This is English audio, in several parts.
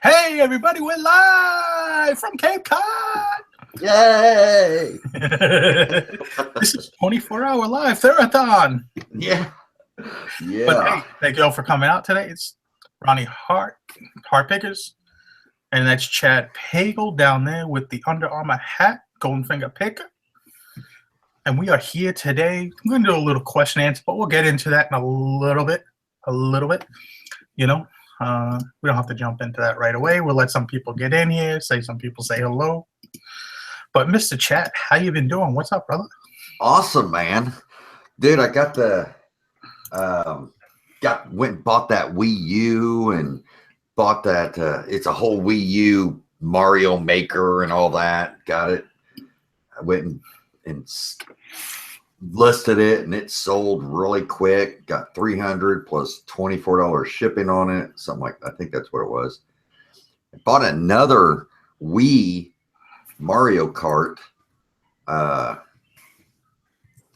Hey, everybody, we're live from Cape Cod. Yay! This is 24-hour live Therathon. Yeah. But hey, thank you all for coming out today. It's Ronnie Hart Pickers, and that's Chad Pagel down there with the Under Armour hat, Golden Finger Picker. And we are here today. I'm going to do a little question answer, but we'll get into that in a little bit. You know, we don't have to jump into that right away. We'll let some people get in here, some people say hello. But Mr. Chat, how you been doing? What's up, brother? Awesome, man. Dude, I got went and bought that Wii U and bought that it's a whole Wii U Mario Maker and all that. Got it. I went and listed it, and it sold really quick. Got $300 plus $24 shipping on it, something like that. I think that's what it was. I bought another Wii Mario Kart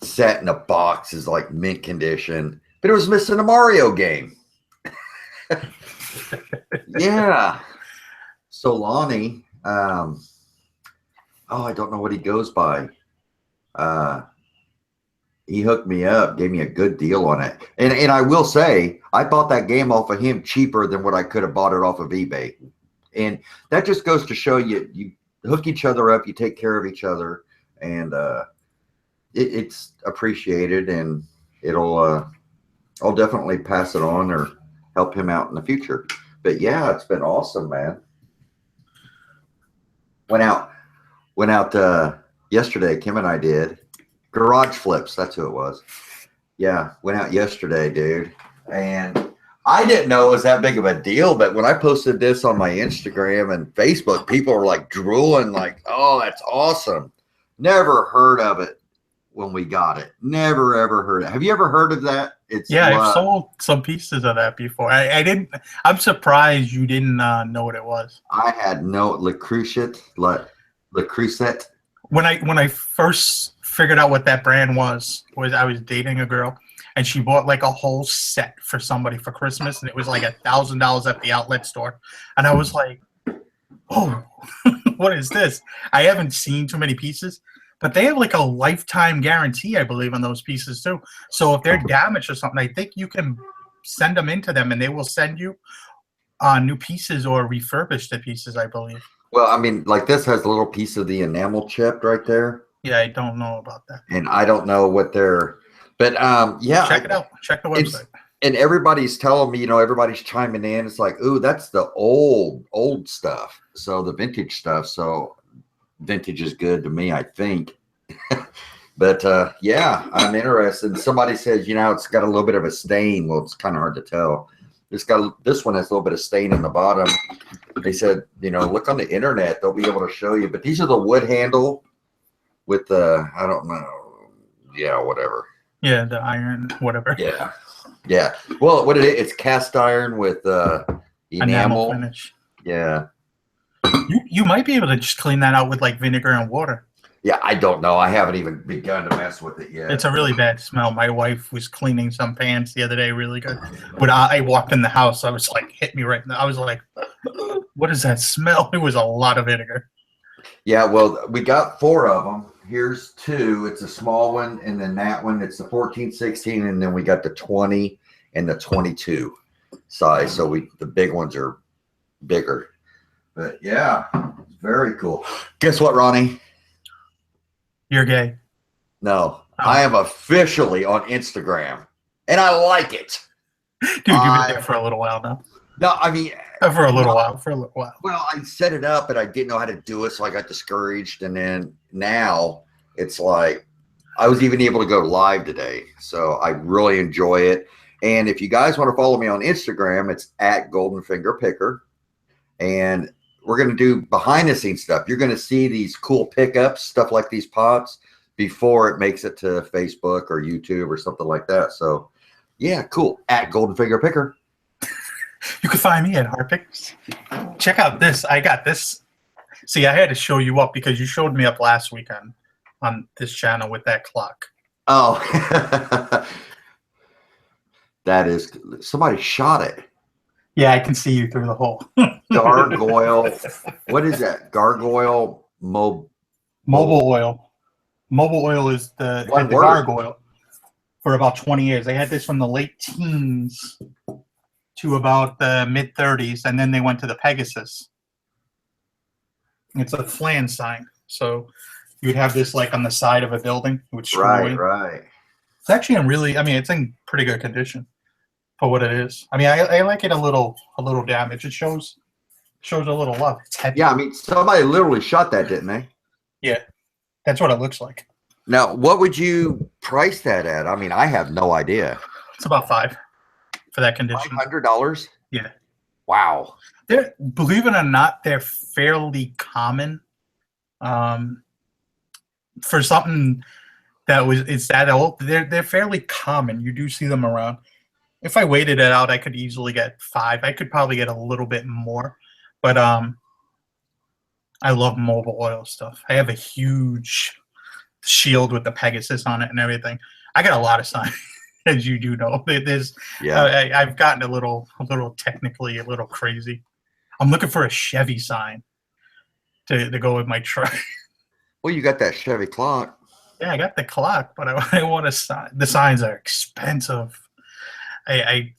set in a box, is like mint condition, but it was missing a Mario game. Yeah. Solani, I don't know what he goes by. He hooked me up, gave me a good deal on it. And I will say, I bought that game off of him cheaper than what I could have bought it off of eBay. And that just goes to show you hook each other up, you take care of each other, and it's appreciated, and I'll definitely pass it on or help him out in the future. But yeah, it's been awesome, man. Went out yesterday. Kim and I did garage flips. That's who it was. Yeah, went out yesterday, dude. And I didn't know it was that big of a deal, but when I posted this on my Instagram and Facebook, people were like drooling, like, "Oh, that's awesome." Never heard of it when we got it. Never ever heard it. Have you ever heard of that? I've sold some pieces of that before. I didn't. I'm surprised you didn't know what it was. I had no Le Creuset. When I first figured out what that brand was I was dating a girl, and she bought like a whole set for somebody for Christmas, and it was like $1,000 at the outlet store, and I was like, "Oh, what is this?" I haven't seen too many pieces, but they have like a lifetime guarantee, I believe, on those pieces too. So if they're damaged or something, I think you can send them into them, and they will send you new pieces or refurbish the pieces, I believe. Well, I mean, like this has a little piece of the enamel chip right there. Yeah, I don't know about that. And I don't know what they're, but yeah. Check it out. Check the website. And everybody's telling me, everybody's chiming in. It's like, ooh, that's the old stuff. So the vintage stuff. So vintage is good to me, I think. But yeah, I'm interested. Somebody says, it's got a little bit of a stain. Well, it's kind of hard to tell. This one has a little bit of stain in the bottom. They said, look on the internet. They'll be able to show you. But these are the wood handle with the, I don't know. Yeah, whatever. Yeah, the iron, whatever. Yeah. Well, it's cast iron with enamel finish. Yeah. You might be able to just clean that out with like vinegar and water. Yeah, I don't know. I haven't even begun to mess with it yet. It's a really bad smell. My wife was cleaning some pans the other day, really good. But I walked in the house, I was like, hit me right now. I was like, what is that smell? It was a lot of vinegar. Yeah, well, we got 4 of them. Here's 2. It's a small one, and then that one, it's the 14, 16, and then we got the 20 and the 22 size. So the big ones are bigger. But yeah, it's very cool. Guess what, Ronnie? You're gay. No, I am officially on Instagram, and I like it. Dude, you've been there for a little while now. No, I mean, for a little while. Well, I set it up, and I didn't know how to do it, so I got discouraged. And then now it's like I was even able to go live today, so I really enjoy it. And if you guys want to follow me on Instagram, it's at Golden Finger Picker, and we're going to do behind the scenes stuff. You're going to see these cool pickups, stuff like these pots, before it makes it to Facebook or YouTube or something like that. So yeah, cool. At Golden Finger Picker. You can find me at Hart Pickers. Check out this. I got this. See, I had to show you up because you showed me up last week on this channel with that clock. Oh, that is, somebody shot it. Yeah, I can see you through the hole. Gargoyle. What is that? Gargoyle Mobile oil. Mobile oil is the One had the word. gargoyle for about 20 years. They had this from the late teens to about the mid 30s, and then they went to the Pegasus. It's a flan sign. So you would have this like on the side of a building. It would screw Right, in. right. It's actually it's in pretty good condition for what it is. I mean, I like it a little damaged. It shows a little love. It's heavy. Yeah, I mean, somebody literally shot that, didn't they? Yeah, that's what it looks like. Now, what would you price that at? I mean, I have no idea. It's about $5 for that condition. $500? Yeah. Wow. Believe it or not, they're fairly common. For something it's that old, they're fairly common. You do see them around. If I waited it out, I could easily get 5. I could probably get a little bit more, but I love mobile oil stuff. I have a huge shield with the Pegasus on it and everything. I got a lot of signs, as you do know. There's, I've gotten a little technically a little crazy. I'm looking for a Chevy sign to go with my truck. Well, you got that Chevy clock. Yeah, I got the clock, but I want a sign. The signs are expensive. I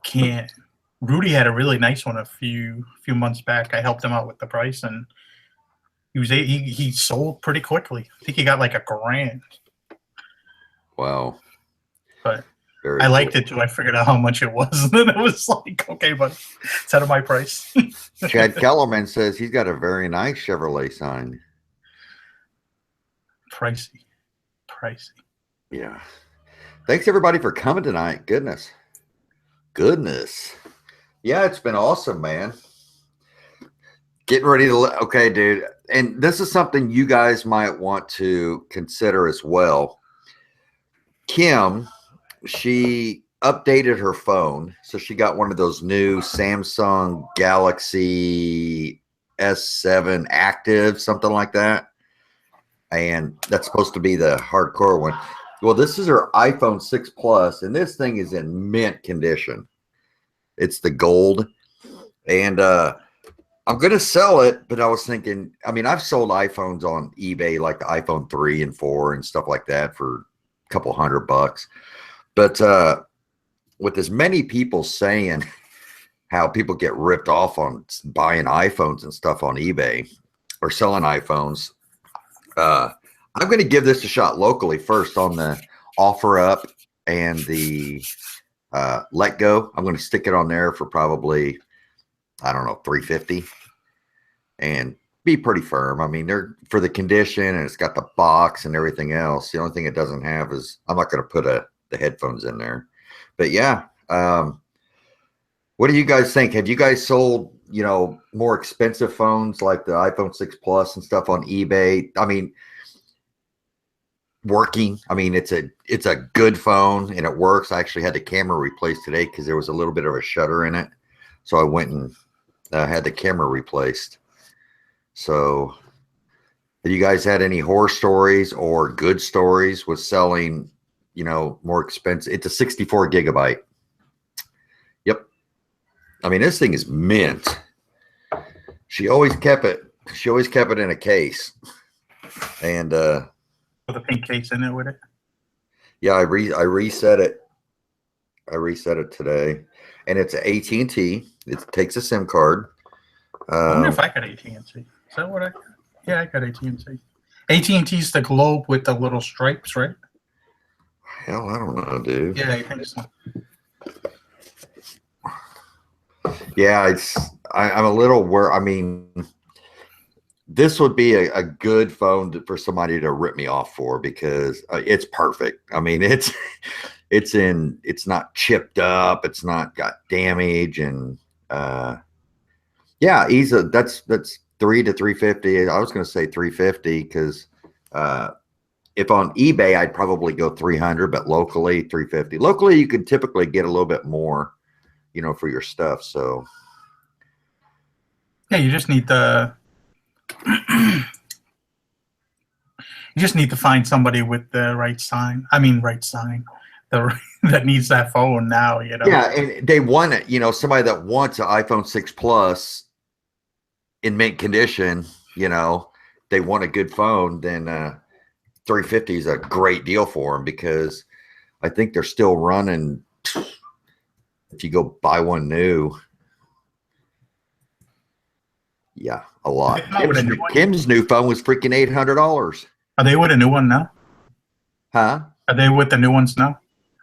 can't. Rudy had a really nice one a few months back. I helped him out with the price, and he sold pretty quickly. I think he got like $1,000. Wow. But Very I liked cool. it too. I figured out how much it was, and then it was like, okay, but it's out of my price. Chad Kellerman says he's got a very nice Chevrolet sign. Pricey. Yeah. Thanks everybody for coming tonight. Goodness. Yeah, it's been awesome, man. Getting ready to okay, dude. And this is something you guys might want to consider as well. Kim, she updated her phone. So she got one of those new Samsung Galaxy S7 Active, something like that. And that's supposed to be the hardcore one. Well, this is her iPhone 6 Plus, and this thing is in mint condition. It's the gold. And I'm going to sell it, but I was thinking, I mean, I've sold iPhones on eBay, like the iPhone 3 and 4 and stuff like that for a couple $100. But with as many people saying how people get ripped off on buying iPhones and stuff on eBay or selling iPhones, I'm going to give this a shot locally first on the offer up and the let go. I'm going to stick it on there for probably, I don't know, $350 and be pretty firm. I mean, they're for the condition and it's got the box and everything else. The only thing it doesn't have is I'm not going to put the headphones in there. But yeah, what do you guys think? Have you guys sold, more expensive phones like the iPhone 6 Plus and stuff on eBay? I mean, working. I mean, it's a good phone and it works. I actually had the camera replaced today because there was a little bit of a shutter in it. So I went and had the camera replaced. So have you guys had any horror stories or good stories with selling, more expensive? It's a 64 gigabyte. Yep. I mean, this thing is mint. She always kept it in a case. And With a pink case in it with it. yeah, I reset it. I reset it today, and it's AT&T. It takes a SIM card. I wonder if I got AT&T. Is that what I got? Yeah, I got AT&T. AT&T's the globe with the little stripes, right? Hell, I don't know, dude. Yeah, I think so. Yeah, I'm a little I mean, this would be a good phone for somebody to rip me off for because it's perfect. I mean, it's not chipped up. It's not got damage. And yeah, that's $300 to $350. I was going to say $350 because if on eBay, I'd probably go $300, but locally $350. Locally, you can typically get a little bit more, for your stuff. So yeah, you just need you just need to find somebody with the right sign. The that needs that phone now. You know. Yeah, and they want it. You know, somebody that wants an iPhone 6 Plus in mint condition, you know, they want a good phone, then 350 is a great deal for them because I think they're still running. If you go buy one new, yeah, a lot. Kim's new phone was freaking $800. Are they with a new one now? Huh? Are they with the new ones now?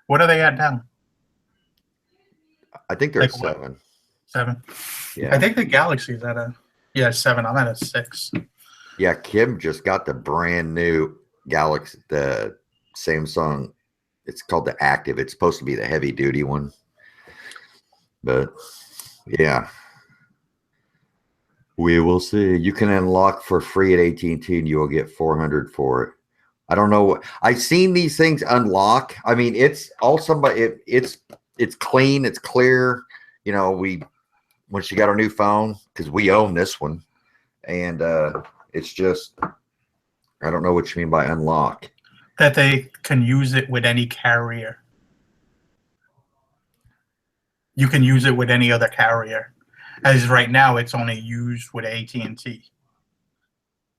What are they at now? I think they're like 7. What? 7. Yeah. I think the Galaxy's at a 7. I'm at a 6. Yeah, Kim just got the brand new Galaxy, the Samsung. It's called the Active. It's supposed to be the heavy duty one. But yeah, we will see. You can unlock for free at AT&T and you will get $400 for it. I don't know what I've seen these things unlock. I mean, it's all somebody. It's clean. It's clear. You know, when she got her new phone, because we own this one, and it's just, I don't know what you mean by unlock. That they can use it with any carrier. You can use it with any other carrier. As right now, it's only used with AT&T.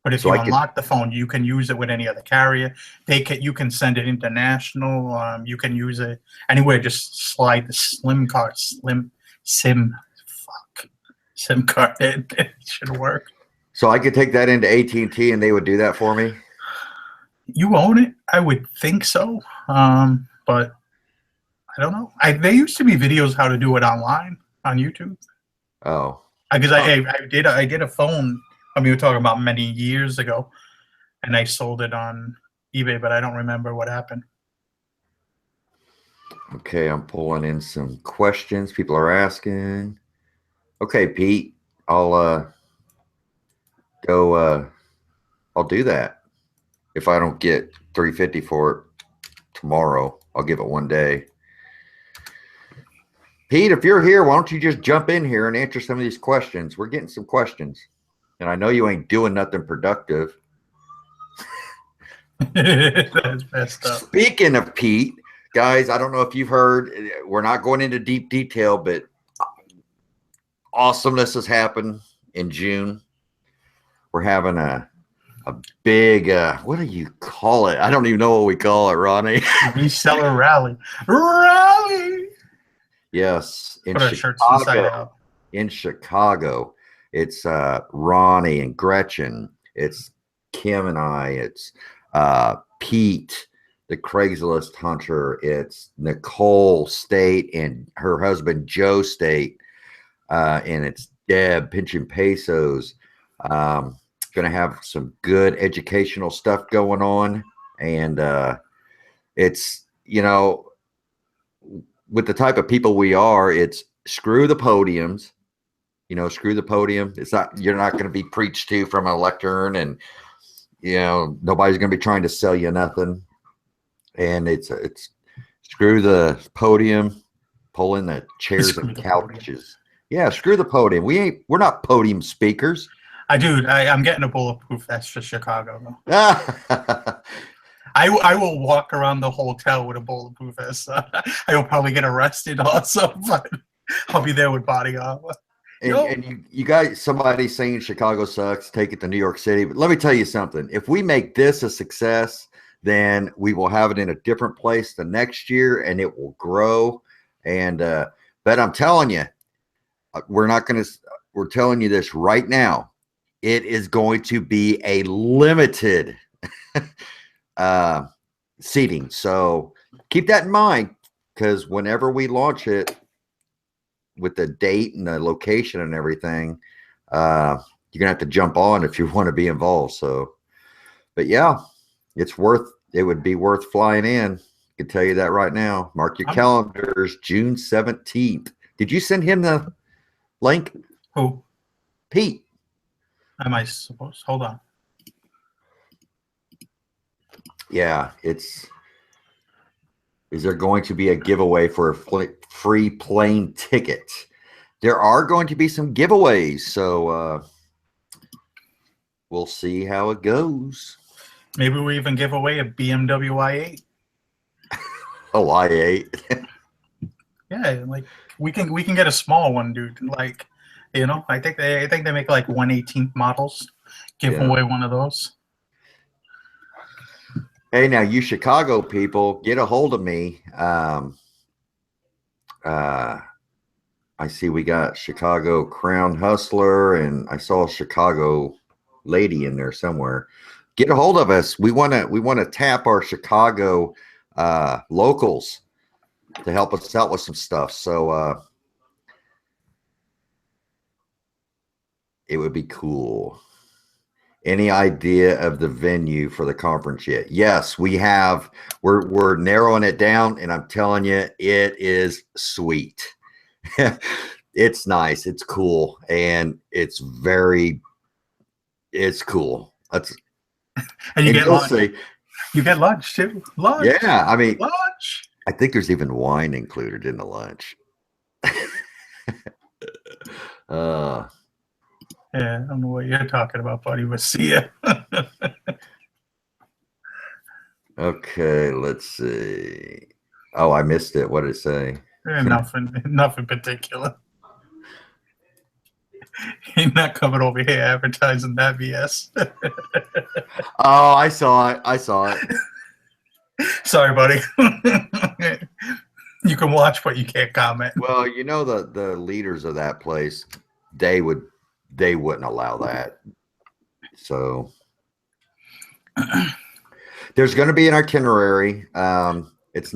But if you unlock the phone, you can use it with any other carrier. You can send it international. You can use it anywhere. Just slide the SIM card in. It should work. So I could take that into AT&T and they would do that for me? You own it? I would think so. But I don't know. There used to be videos how to do it online on YouTube. Oh. Because I did a phone. I mean, we were talking about many years ago, and I sold it on eBay, but I don't remember what happened. Okay, I'm pulling in some questions people are asking. Okay, Pete, I'll go. I'll do that. If I don't get $350 for it tomorrow, I'll give it one day. Pete, if you're here, why don't you just jump in here and answer some of these questions? We're getting some questions. And I know you ain't doing nothing productive. That's messed up. Speaking of Pete, guys, I don't know if you've heard, we're not going into deep detail, but awesomeness has happened in June. We're having a big, what do you call it? I don't even know what we call it, Ronnie. Reseller rally. Rally! Yes. In Chicago. It's Ronnie and Gretchen. It's Kim and I. It's Pete, the Craigslist hunter. It's Nicole State and her husband Joe State. And it's Deb pinching pesos. Going to have some good educational stuff going on. And it's, you know, with the type of people we are, it's screw the podiums. You know, screw the podium. It's not, you're not going to be preached to from a lectern, and you know, nobody's going to be trying to sell you nothing. And it's screw the podium, pull in the chairs and couches. Yeah, screw the podium. We're not podium speakers. I'm getting a bulletproof vest for Chicago though. I will walk around the hotel with a bulletproof vest. I will probably get arrested also, but I'll be there with body armor. And you guys, somebody saying Chicago sucks, take it to New York City. But let me tell you something. If we make this a success, then we will have it in a different place the next year and it will grow. And but I'm telling you, we're telling you this right now. It is going to be a limited seating. So keep that in mind, because whenever we launch it, with the date and the location and everything, you're gonna have to jump on if you want to be involved. So, but yeah, it would be worth flying in. I can tell you that right now. Mark your calendars, June 17th. Did you send him the link? Who? Pete. Am I supposed? Hold on. Yeah, is there going to be a giveaway for a free plane ticket? There are going to be some giveaways, so we'll see how it goes. Maybe we even give away a BMW i8. Oh, I-8. Yeah, like we can get a small one, dude. Like, I think they make like 1/18 models. Give Yeah. away one of those. Hey, now you Chicago people, get a hold of me. I see we got Chicago Crown Hustler, and I saw a Chicago lady in there somewhere. Get a hold of us. We want to tap our Chicago locals to help us out with some stuff. So it would be cool. Any idea of the venue for the conference yet? Yes, we have. We're narrowing it down, and I'm telling you, it is sweet. It's nice, it's cool, and it's cool. That's And you and get you'll lunch. see. You get lunch too. Lunch. Yeah, I mean, Lunch. I think there's even wine included in the lunch. uh Yeah, I don't know what you're talking about, buddy. But see ya. okay, let's see. Oh, I missed it. What did it say? Nothing particular. You're not coming over here advertising that BS. Oh, I saw it. I saw it. Sorry, buddy. You can watch, but you can't comment. Well, you know the leaders of that place, they wouldn't allow that. So there's going to be an itinerary. It's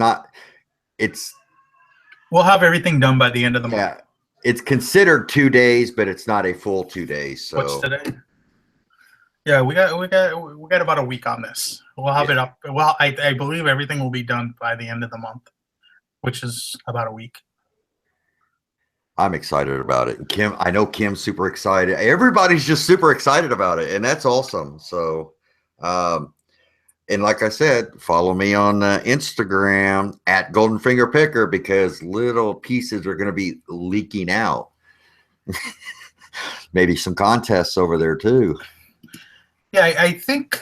We'll have everything done by the end of the month. yeah, it's considered 2 days, but it's not a full 2 days. So What's today? Yeah, we got about a week on this. We'll have it up. Well, I believe everything will be done by the end of the month, which is about a week. I'm excited about it. And Kim, I know Kim's super excited. Everybody's just super excited about it, and that's awesome. So, and like I said, follow me on Instagram at Golden Finger Picker, because little pieces are going to be leaking out. Maybe some contests over there too. Yeah, I think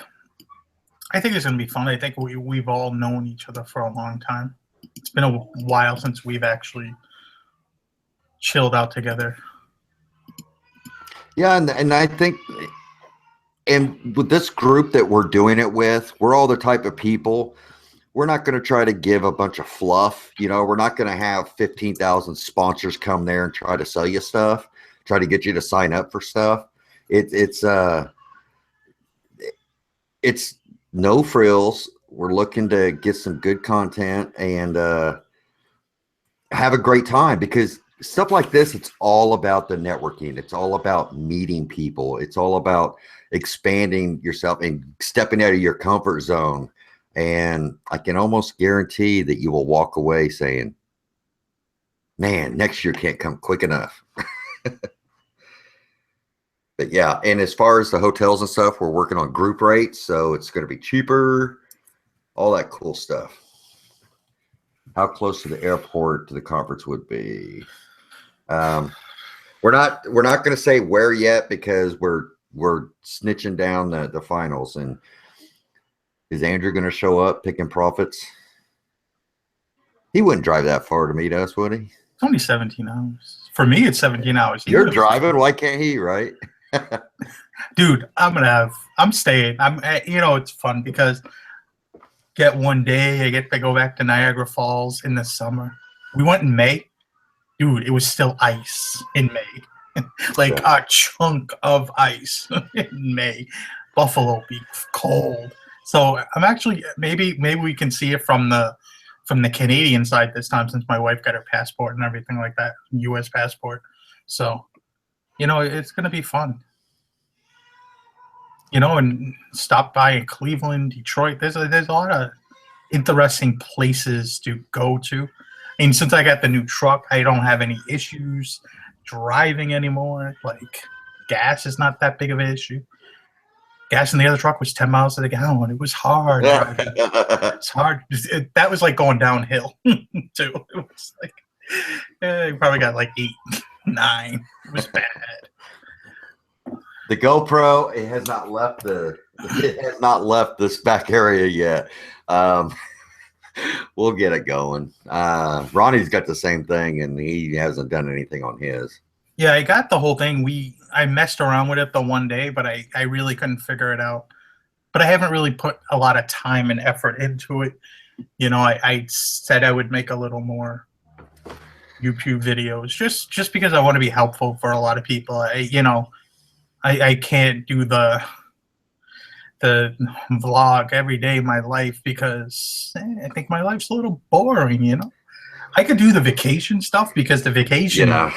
it's gonna be fun. I think we've all known each other for a long time. It's been a while since we've actually chilled out together. Yeah, and I think, and with this group that we're doing it with, we're all the type of people. We're not going to try to give a bunch of fluff. We're not going to have 15,000 sponsors come there and try to sell you stuff, try to get you to sign up for stuff. It's no frills. We're looking to get some good content and have a great time, because stuff like this, it's all about the networking. It's all about meeting people. It's all about expanding yourself and stepping out of your comfort zone. And I can almost guarantee that you will walk away saying, man, next year can't come quick enough. But yeah, and as far as the hotels and stuff, we're working on group rates, so it's going to be cheaper, all that cool stuff. How close to the airport to the conference would be? We're not going to say where yet, because we're snitching down the finals. And is Andrew going to show up picking profits? He wouldn't drive that far to meet us, would he? It's only 17 hours. For me, it's 17 hours. You're driving. Why can't he? Right? Dude, I'm staying. It's fun because get one day I get to go back to Niagara Falls in the summer. We went in May. Dude, it was still ice in May. Like a chunk of ice in May. Buffalo be cold. So I'm actually maybe we can see it from the Canadian side this time, since my wife got her passport and everything like that, U.S. passport. So, it's gonna be fun. And stop by in Cleveland, Detroit. There's a lot of interesting places to go to. And since I got the new truck, I don't have any issues driving anymore. Like, gas is not that big of an issue. Gas in the other truck was 10 miles to the gallon. It was hard driving. It's hard. That was like going downhill, too. It was like, you probably got like 8, 9. It was bad. The GoPro, it has not left this back area yet. We'll get it going. Ronnie's got the same thing, and he hasn't done anything on his. Yeah, I got the whole thing. I messed around with it the one day, but I really couldn't figure it out. But I haven't really put a lot of time and effort into it. I said I would make a little more YouTube videos just because I want to be helpful for a lot of people. I can't do the vlog every day of my life because I think my life's a little boring. I could do the vacation stuff because the vacation Yeah.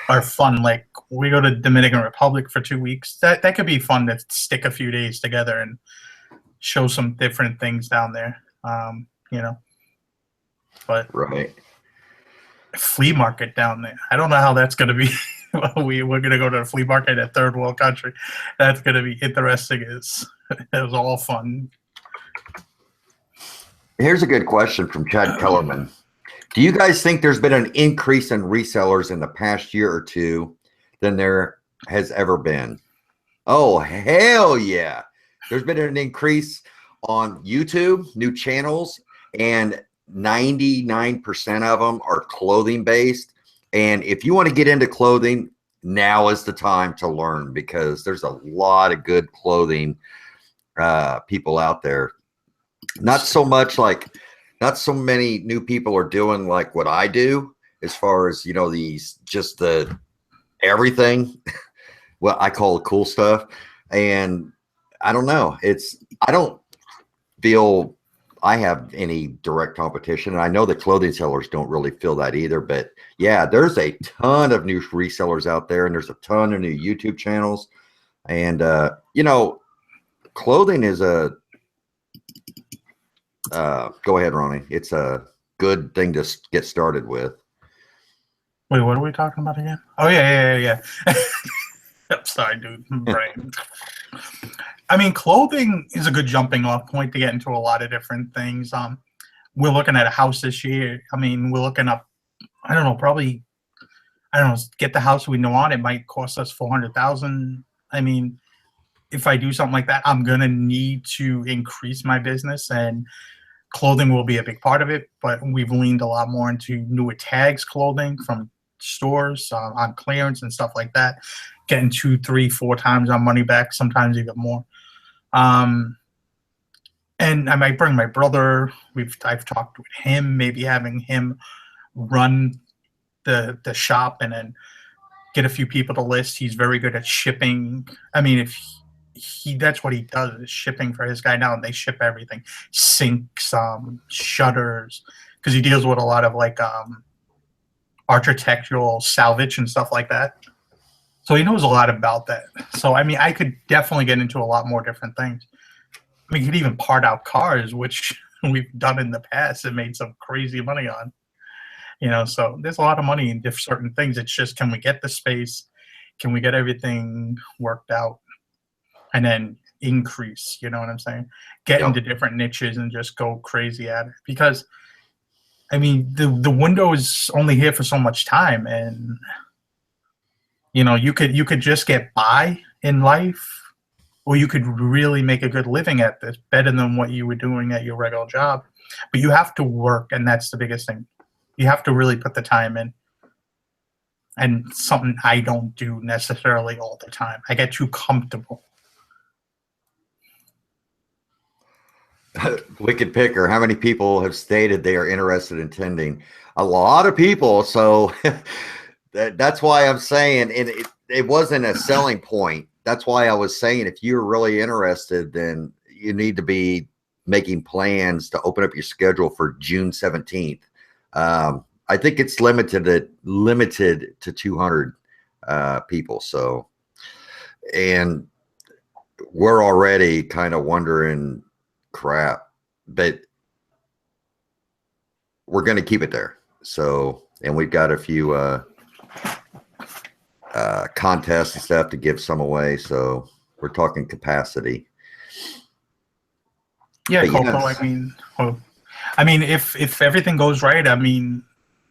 are fun. Like we go to Dominican Republic for 2 weeks. That could be fun to stick a few days together and show some different things down there. But Right. flea market down there. I don't know how that's going to be. We're going to go to a flea market in a third world country. That's going to be interesting. It was all fun. Here's a good question from Chad Kellerman. Do you guys think there's been an increase in resellers in the past year or two than there has ever been? Oh, hell yeah. There's been an increase on YouTube, new channels, and 99% of them are clothing based. And if you want to get into clothing, now is the time to learn because there's a lot of good clothing people out there. Not so many new people are doing like what I do as far as, these just the everything, what I call the cool stuff. And I don't know. I don't feel I have any direct competition. And I know the clothing sellers don't really feel that either. But yeah, there's a ton of new resellers out there and there's a ton of new YouTube channels. And, clothing is go ahead, Ronnie. It's a good thing to get started with. Wait, what are we talking about again? Oh, yeah. I'm sorry, dude. Brain. I mean, clothing is a good jumping off point to get into a lot of different things. We're looking at a house this year. I mean, we're looking up, I don't know, get the house we want. It might cost us $400,000. I mean, if I do something like that, I'm going to need to increase my business, and clothing will be a big part of it. But we've leaned a lot more into newer tags clothing from stores on clearance and stuff like that, getting 2, 3, 4 times our money back, sometimes even more. And I might bring my brother. I've talked with him, maybe having him run the shop and then get a few people to list. He's very good at shipping. I mean, if that's what he does, is shipping for his guy now, and they ship everything, sinks, shutters, because he deals with a lot of like architectural salvage and stuff like that. So he knows a lot about that. So I mean, I could definitely get into a lot more different things. We could even part out cars, which we've done in the past and made some crazy money on. So there's a lot of money in certain things. It's just, can we get the space? Can we get everything worked out? And then increase, you know what I'm saying? Get into different niches and just go crazy at it. Because, I mean, the window is only here for so much time. And, you could just get by in life, or you could really make a good living at this, better than what you were doing at your regular job. But you have to work, and that's the biggest thing. You have to really put the time in. And something I don't do necessarily all the time. I get too comfortable. Wicked Picker, how many people have stated they are interested in tending? A lot of people. So that's why I'm saying it wasn't a selling point. That's why I was saying if you're really interested, then you need to be making plans to open up your schedule for June 17th. I think it's limited to 200 people. So, and we're already kind of wondering, crap, but we're going to keep it there. So, and we've got a few contests and stuff to give some away. So we're talking capacity. Yeah, Coco. Yes. I mean, if everything goes right, I mean,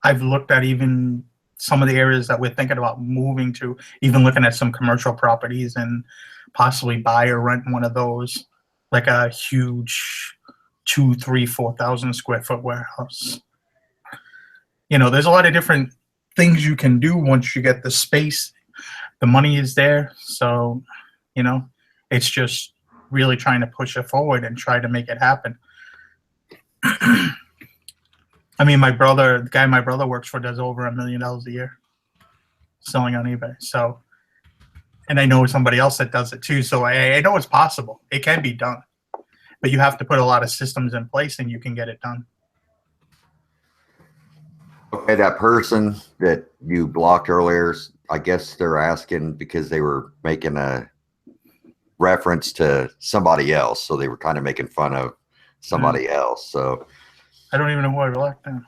I've looked at even some of the areas that we're thinking about moving to, even looking at some commercial properties and possibly buy or rent one of those, like a huge 2, 3, 4,000 square foot warehouse. There's a lot of different things you can do once you get the space. The money is there, so it's just really trying to push it forward and try to make it happen. I mean, the guy my brother works for, does over $1 million a year selling on eBay. So, and I know somebody else that does it too. So I know it's possible. It can be done, but you have to put a lot of systems in place, and you can get it done. Okay, that person that you blocked earlier, I guess they're asking because they were making a reference to somebody else, so they were kind of making fun of somebody else. So I don't even know who I blocked now.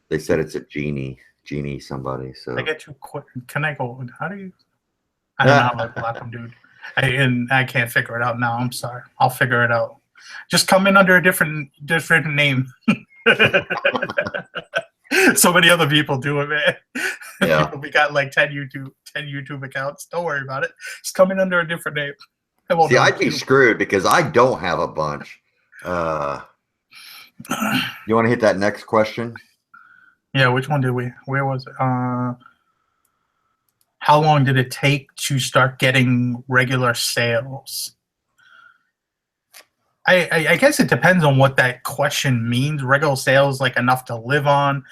They said it's a Genie somebody. So I get too quick. Can I go? How do you? I don't know how to block them, dude. I can't figure it out now. I'm sorry. I'll figure it out. Just come in under a different name. So many other people do it, man. Yeah. We got like 10 YouTube accounts. Don't worry about it. Just come in under a different name. See, I'd be screwed because I don't have a bunch. You want to hit that next question? Yeah, which one did we? Where was it? How long did it take to start getting regular sales? I guess it depends on what that question means. Regular sales, like enough to live on,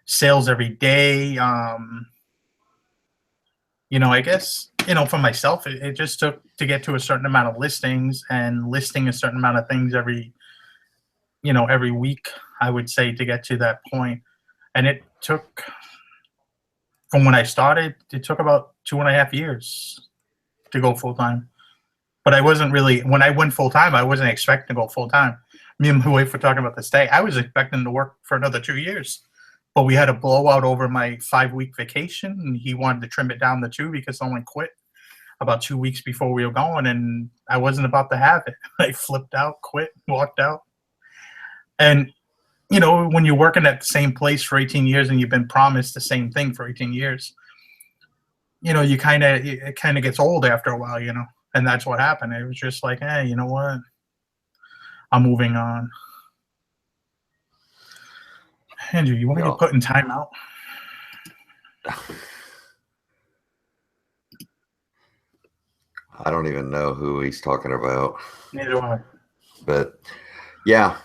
sales every day. I guess, for myself, it just took to get to a certain amount of listings and listing a certain amount of things every week, I would say, to get to that point. And it took, from when I started, it took about 2.5 years to go full time. But I wasn't really, when I went full time, I wasn't expecting to go full time. Me and my wife were talking about this day. I was expecting to work for another 2 years. But we had a blowout over my 5-week vacation, and he wanted to trim it down to 2 because someone quit about 2 weeks before we were going, and I wasn't about to have it. I flipped out, quit, walked out. And when you're working at the same place for 18 years and you've been promised the same thing for 18 years, it kind of gets old after a while, and that's what happened. It was just like, hey, you know what? I'm moving on. Andrew, you want to get put in timeout? I don't even know who he's talking about. Neither do I. But yeah.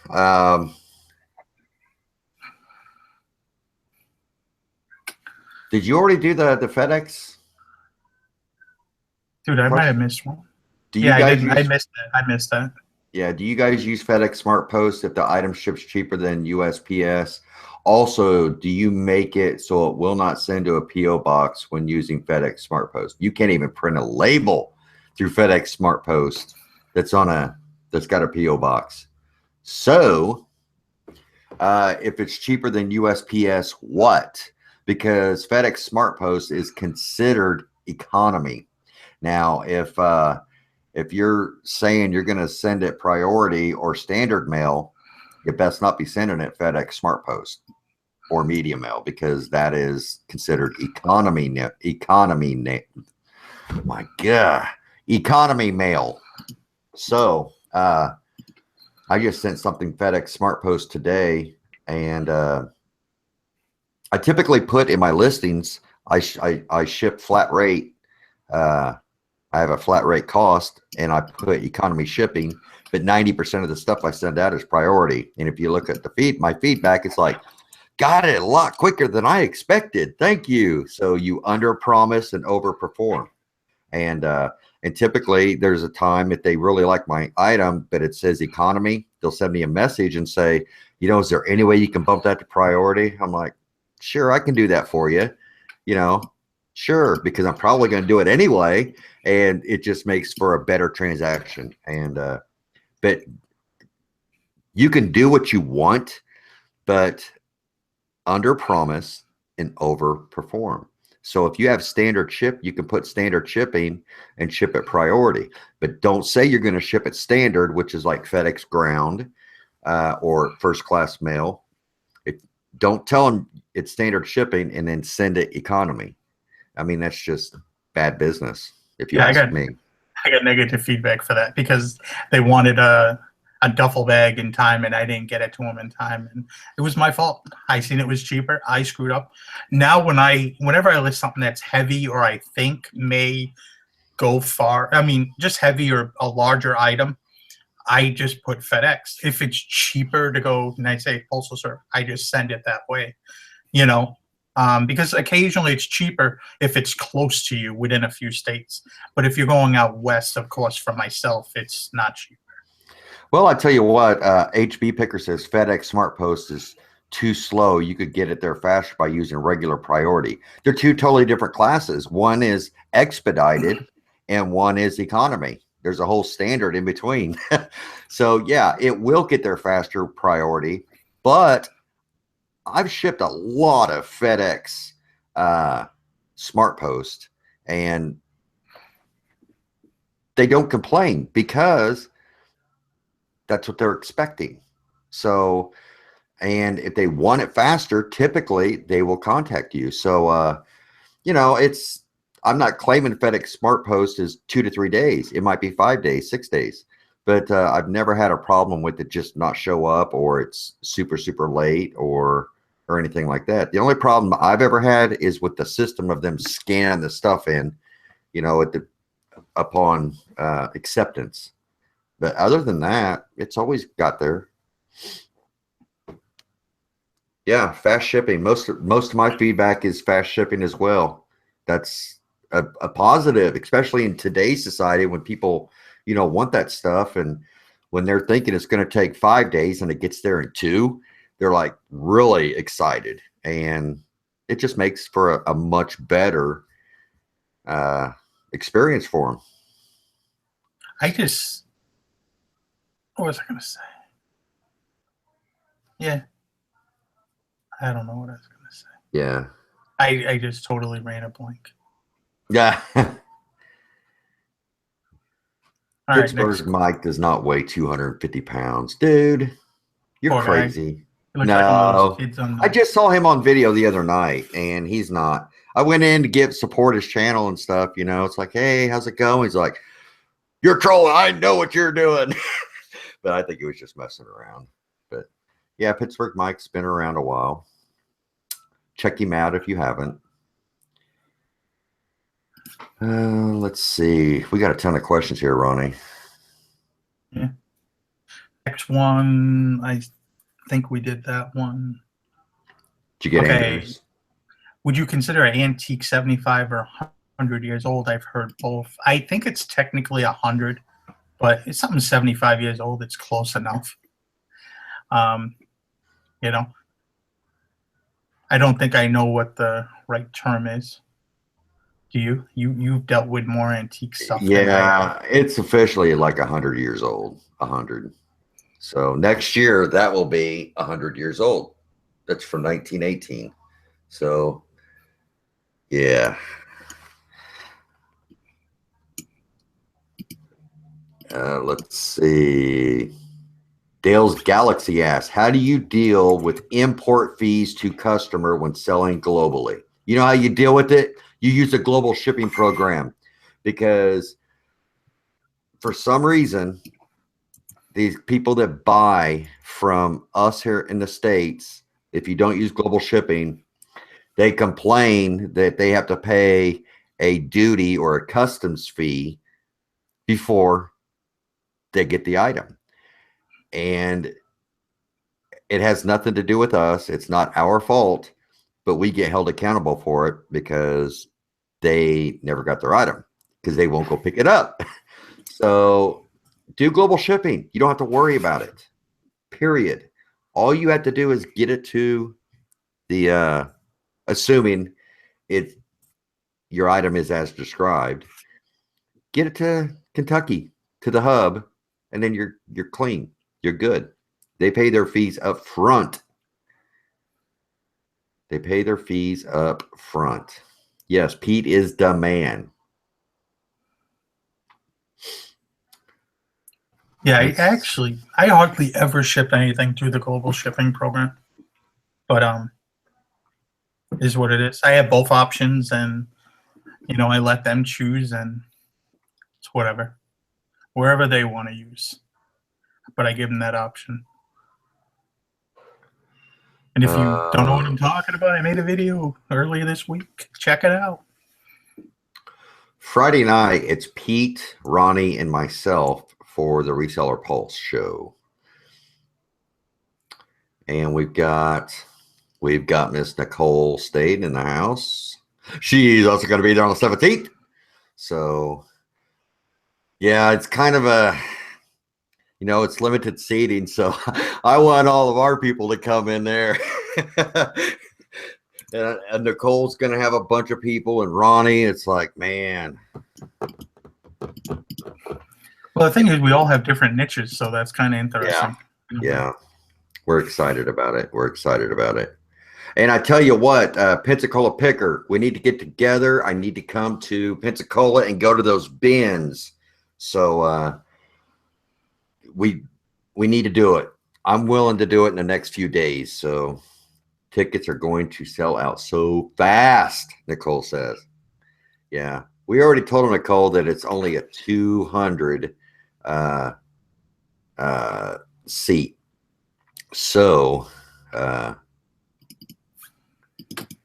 Did you already do the FedEx? Dude, I might have missed one. I missed that. Yeah. Do you guys use FedEx Smart Post if the item ships cheaper than USPS? Also, do you make it so it will not send to a PO box when using FedEx Smart Post? You can't even print a label through FedEx Smart Post that's got a PO box. So, if it's cheaper than USPS, what? Because FedEx Smart Post is considered economy. Now, if you're saying you're going to send it priority or standard mail, you best not be sending it FedEx Smart Post or media mail, because that is considered economy mail. So I just sent something FedEx Smart Post today, and I typically put in my listings, I ship flat rate. I have a flat rate cost, and I put economy shipping, but 90% of the stuff I send out is priority. And if you look at my feedback, it's like, got it a lot quicker than I expected. Thank you. So you under promise and over perform. And typically there's a time if they really like my item, but it says economy, they'll send me a message and say, is there any way you can bump that to priority? I'm like, sure, I can do that for you. Sure, because I'm probably going to do it anyway. And it just makes for a better transaction. And, but you can do what you want, but under promise and over perform. So if you have standard ship, you can put standard shipping and ship it priority, but don't say you're going to ship it standard, which is like FedEx ground or first class mail. Don't tell them it's standard shipping and then send it economy. I mean, that's just bad business. If you ask me, I got negative feedback for that because they wanted a a duffel bag in time, and I didn't get it to him in time, and it was my fault. I seen it was cheaper. I screwed up. Now whenever I list something that's heavy or I think may go far, I mean, just heavy or a larger item, I just put FedEx. If it's cheaper to go, and I say postal service, I just send it that way, because occasionally it's cheaper if it's close to you within a few states. But if you're going out west, of course, for myself, it's not cheap. Well, I tell you what, HB Picker says FedEx Smart Post is too slow. You could get it there faster by using regular priority. They're two totally different classes. One is expedited and one is economy. There's a whole standard in between. So yeah, it will get there faster priority, but I've shipped a lot of FedEx Smart Post and they don't complain because that's what they're expecting. So, and if they want it faster, typically they will contact you. So, I'm not claiming FedEx Smart Post is 2 to 3 days. It might be 5 days, 6 days, but I've never had a problem with it just not show up or it's super, super late or anything like that. The only problem I've ever had is with the system of them scanning the stuff in, upon acceptance. But other than that, it's always got there. Yeah, fast shipping. Most of my feedback is fast shipping as well. That's a positive, especially in today's society when people, want that stuff. And when they're thinking it's going to take 5 days and it gets there in 2, they're like really excited. And it just makes for a much better experience for them. What was I going to say? Yeah. I don't know what I was going to say. Yeah. I just totally ran a blank. Yeah. Pittsburgh Right, Mike does not weigh 250 pounds. Dude, you're Poor crazy. Looks No, like one of those kids on I just saw him on video the other night, and he's not. I went in to support his channel and stuff. It's like, hey, how's it going? He's like, you're trolling. I know what you're doing. But I think he was just messing around. But yeah, Pittsburgh Mike's been around a while. Check him out if you haven't. Let's see. We got a ton of questions here, Ronnie. Yeah. Next one, I think we did that one. Did you get Okay. Andrews? Would you consider an antique 75 or 100 years old? I've heard both. I think it's technically 100, but it's something 75 years old. It's close enough. I don't think I know what the right term is. Do you? You've dealt with more antique stuff. Yeah, it's officially like 100 years old. 100. So next year that will be 100 years old. That's from 1918. So yeah. Let's see. Dale's Galaxy asks, how do you deal with import fees to customer when selling globally? You know how you deal with it? You use a global shipping program, because for some reason, these people that buy from us here in the States, if you don't use global shipping, they complain that they have to pay a duty or a customs fee before they get the item. And it has nothing to do with us. It's not our fault, but we get held accountable for it because they never got their item because they won't go pick it up. So do global shipping. You don't have to worry about it, period. All you have to do is get it to the, assuming your item is as described, get it to Kentucky, to the hub, and then you're clean. You're good. They pay their fees up front. They pay their fees up front. Yes, Pete is the man. Yeah, I hardly ever ship anything through the global shipping program. But is what it is. I have both options, and I let them choose, and it's whatever, wherever they want to use. but I give them that option. And if you don't know what I'm talking about, I made a video earlier this week. Check it out. Friday night, it's Pete, Ronnie, and myself for the Reseller Pulse show. And we've got Miss Nicole Stade in the house. She's also going to be there on the 17th. So, yeah, it's kind of a, it's limited seating. So I want all of our people to come in there. And Nicole's going to have a bunch of people, and Ronnie, it's like, man. Well, the thing is, we all have different niches, so that's kind of interesting. Yeah. We're excited about it. And I tell you what, Pensacola Picker, we need to get together. I need to come to Pensacola and go to those bins. So we need to do it. I'm willing to do it in the next few days. So tickets are going to sell out so fast, Nicole says. Yeah. We already told Nicole that it's only a 200 seat. So, and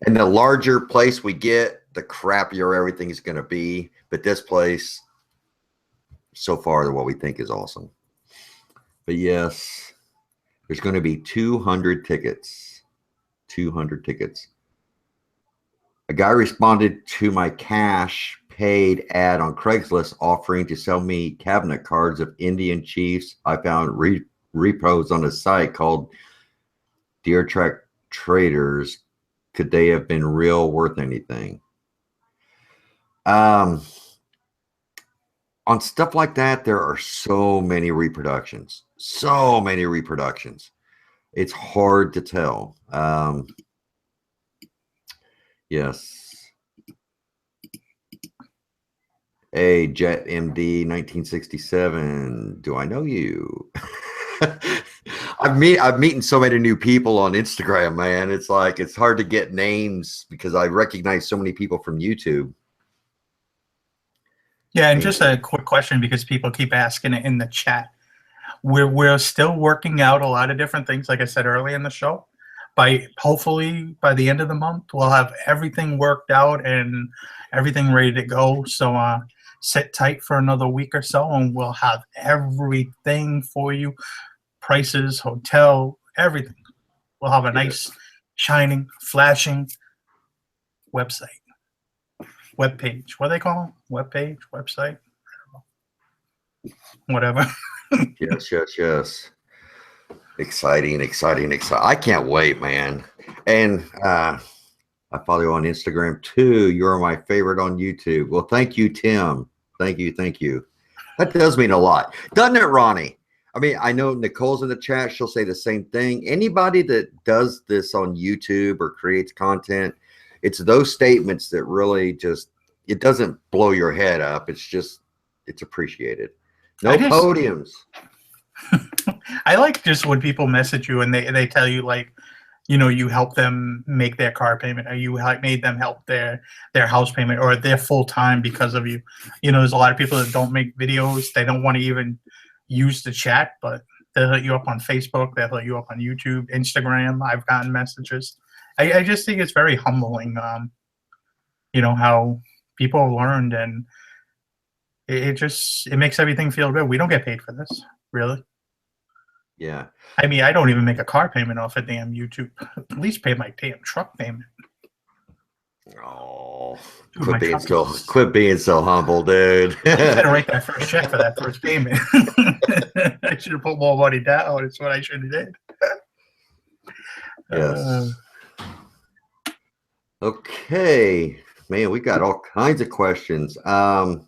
the larger place we get, the crappier everything is going to be. But this place, so far, what we think is awesome. But yes, there's going to be 200 tickets. 200 tickets. A guy responded to my cash paid ad on Craigslist offering to sell me cabinet cards of Indian chiefs. I found repos on a site called Deer Track Traders. Could they have been real worth anything? On stuff like that, there are so many reproductions. It's hard to tell. Yes. Hey, Jet MD 1967. Do I know you? I'm meeting so many new people on Instagram, man. It's like it's hard to get names because I recognize so many people from YouTube. Yeah, and just a quick question because people keep asking it in the chat. We're still working out a lot of different things, like I said earlier in the show. Hopefully by the end of the month, we'll have everything worked out and everything ready to go. So sit tight for another week or so, and we'll have everything for you. Prices, hotel, everything. We'll have a nice, shining, flashing website. Web page. What do they call them? Web page? Website? I don't know. Whatever. Yes. Exciting. I can't wait, man. And I follow you on Instagram too. You're my favorite on YouTube. Well, thank you, Tim. Thank you. That does mean a lot. Doesn't it, Ronnie? I mean, I know Nicole's in the chat. She'll say the same thing. Anybody that does this on YouTube or creates content, it's those statements that really it doesn't blow your head up. It's appreciated. No podiums. I like just when people message you and they tell you, like, you help them make their car payment, or you made them help their house payment, or they're full time because of you. There's a lot of people that don't make videos. They don't want to even use the chat, but they'll hit you up on Facebook. They'll hit you up on YouTube, Instagram. I've gotten messages. I just think it's very humbling, how people have learned, and it makes everything feel good. We don't get paid for this, really. Yeah. I mean, I don't even make a car payment off of damn YouTube. At least pay my damn truck payment. Oh, Dude, quit being so humble, dude. I gotta write that first check for that first payment. I should have put more money down. It's what I should have did. Yes. Okay, man, we got all kinds of questions. No,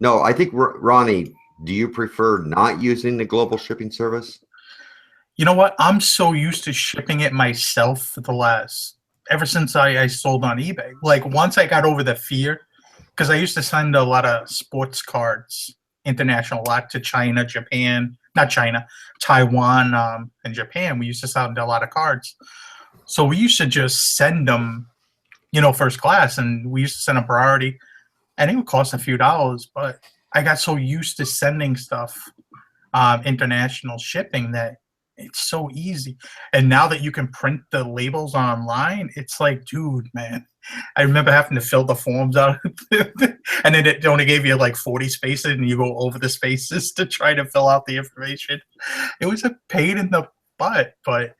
I think Ronnie, do you prefer not using the global shipping service? You know what? I'm so used to shipping it myself for ever since I sold on eBay. Like, once I got over the fear, because I used to send a lot of sports cards, international, a lot to China, Japan, not China, Taiwan, and Japan. We used to send a lot of cards. So we used to just send them, first class, and we used to send a priority, and it would cost a few dollars, but I got so used to sending stuff international shipping that it's so easy. And now that you can print the labels online, it's like, dude, man, I remember having to fill the forms out and then it only gave you like 40 spaces and you go over the spaces to try to fill out the information. It was a pain in the butt, but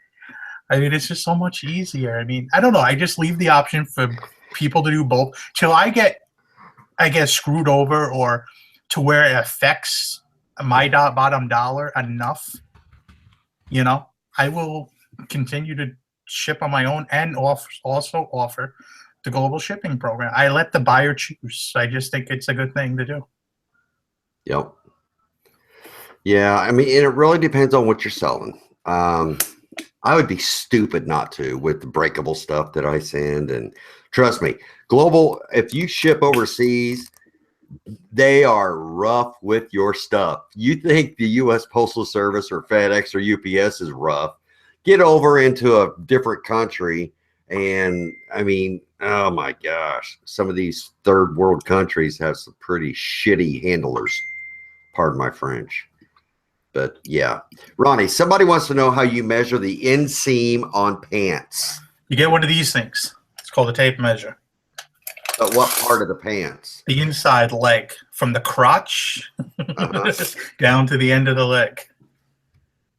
I mean, it's just so much easier. I mean, I don't know. I just leave the option for people to do both till I get screwed over or to where it affects my bottom dollar enough. You know, I will continue to ship on my own and also offer the global shipping program. I let the buyer choose. I just think it's a good thing to do. Yep. Yeah, I mean, and it really depends on what you're selling. I would be stupid not to with the breakable stuff that I send. And trust me, global, if you ship overseas, they are rough with your stuff. You think the U.S. Postal Service or FedEx or UPS is rough? Get over into a different country. And I mean, oh my gosh, some of these third world countries have some pretty shitty handlers. Pardon my French. But yeah, Ronnie, somebody wants to know how you measure the inseam on pants. You get one of these things. It's called a tape measure. But what part of the pants? The inside leg, from the crotch down to the end of the leg.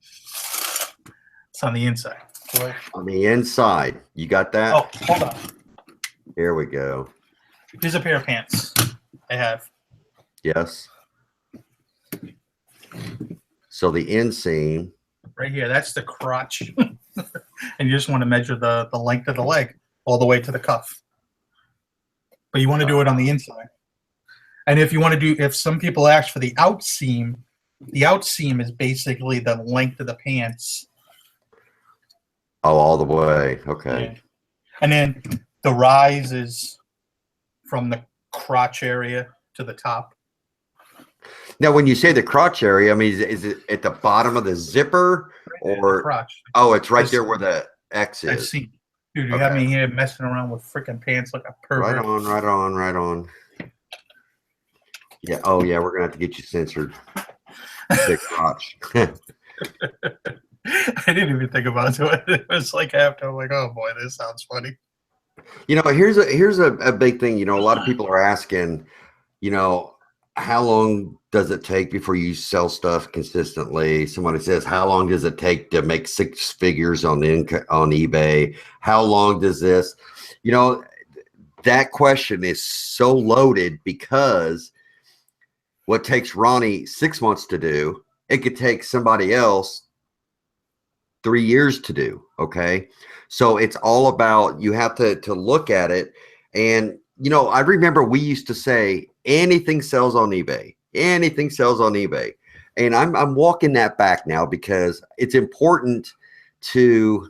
It's on the inside. On the inside. You got that? Oh, hold on. Here we go. Here's a pair of pants I have. Yes. So the inseam. Right here, that's the crotch. And you just want to measure the length of the leg all the way to the cuff. But you want to do it on the inside. And if you want to do, if some people ask for the outseam is basically the length of the pants. Oh, all the way. Okay. Yeah. And then the rise is from the crotch area to the top. Now, when you say the crotch area, I mean, is it at the bottom of the zipper or? Crotch. Oh, it's right there where the X is. Dude, you got me here messing around with freaking pants like a pervert. Right on. Yeah. Oh, yeah. We're gonna have to get you censored. Big crotch. I didn't even think about it. It was like after I'm like, oh boy, this sounds funny. You know, here's a big thing. You know, a lot of people are asking, you know, how long does it take before you sell stuff consistently? Somebody says, how long does it take to make 6 figures on eBay? How long does this? You know, that question is so loaded because what takes Ronnie 6 months to do, it could take somebody else 3 years to do. Okay. So it's all about, you have to look at it. And, you know, I remember we used to say anything sells on eBay, anything sells on eBay. And I'm walking that back now because it's important to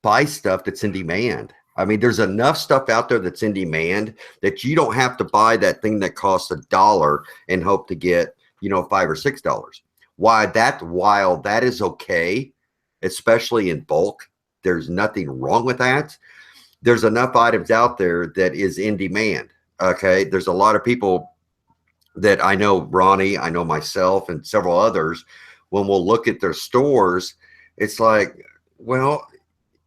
buy stuff that's in demand. I mean, there's enough stuff out there that's in demand that you don't have to buy that thing that costs $1 and hope to get, you know, $5 or $6. While that is okay, especially in bulk, there's nothing wrong with that. There's enough items out there that is in demand. Okay. There's a lot of people that I know, Ronnie, I know myself and several others, when we'll look at their stores, it's like, well,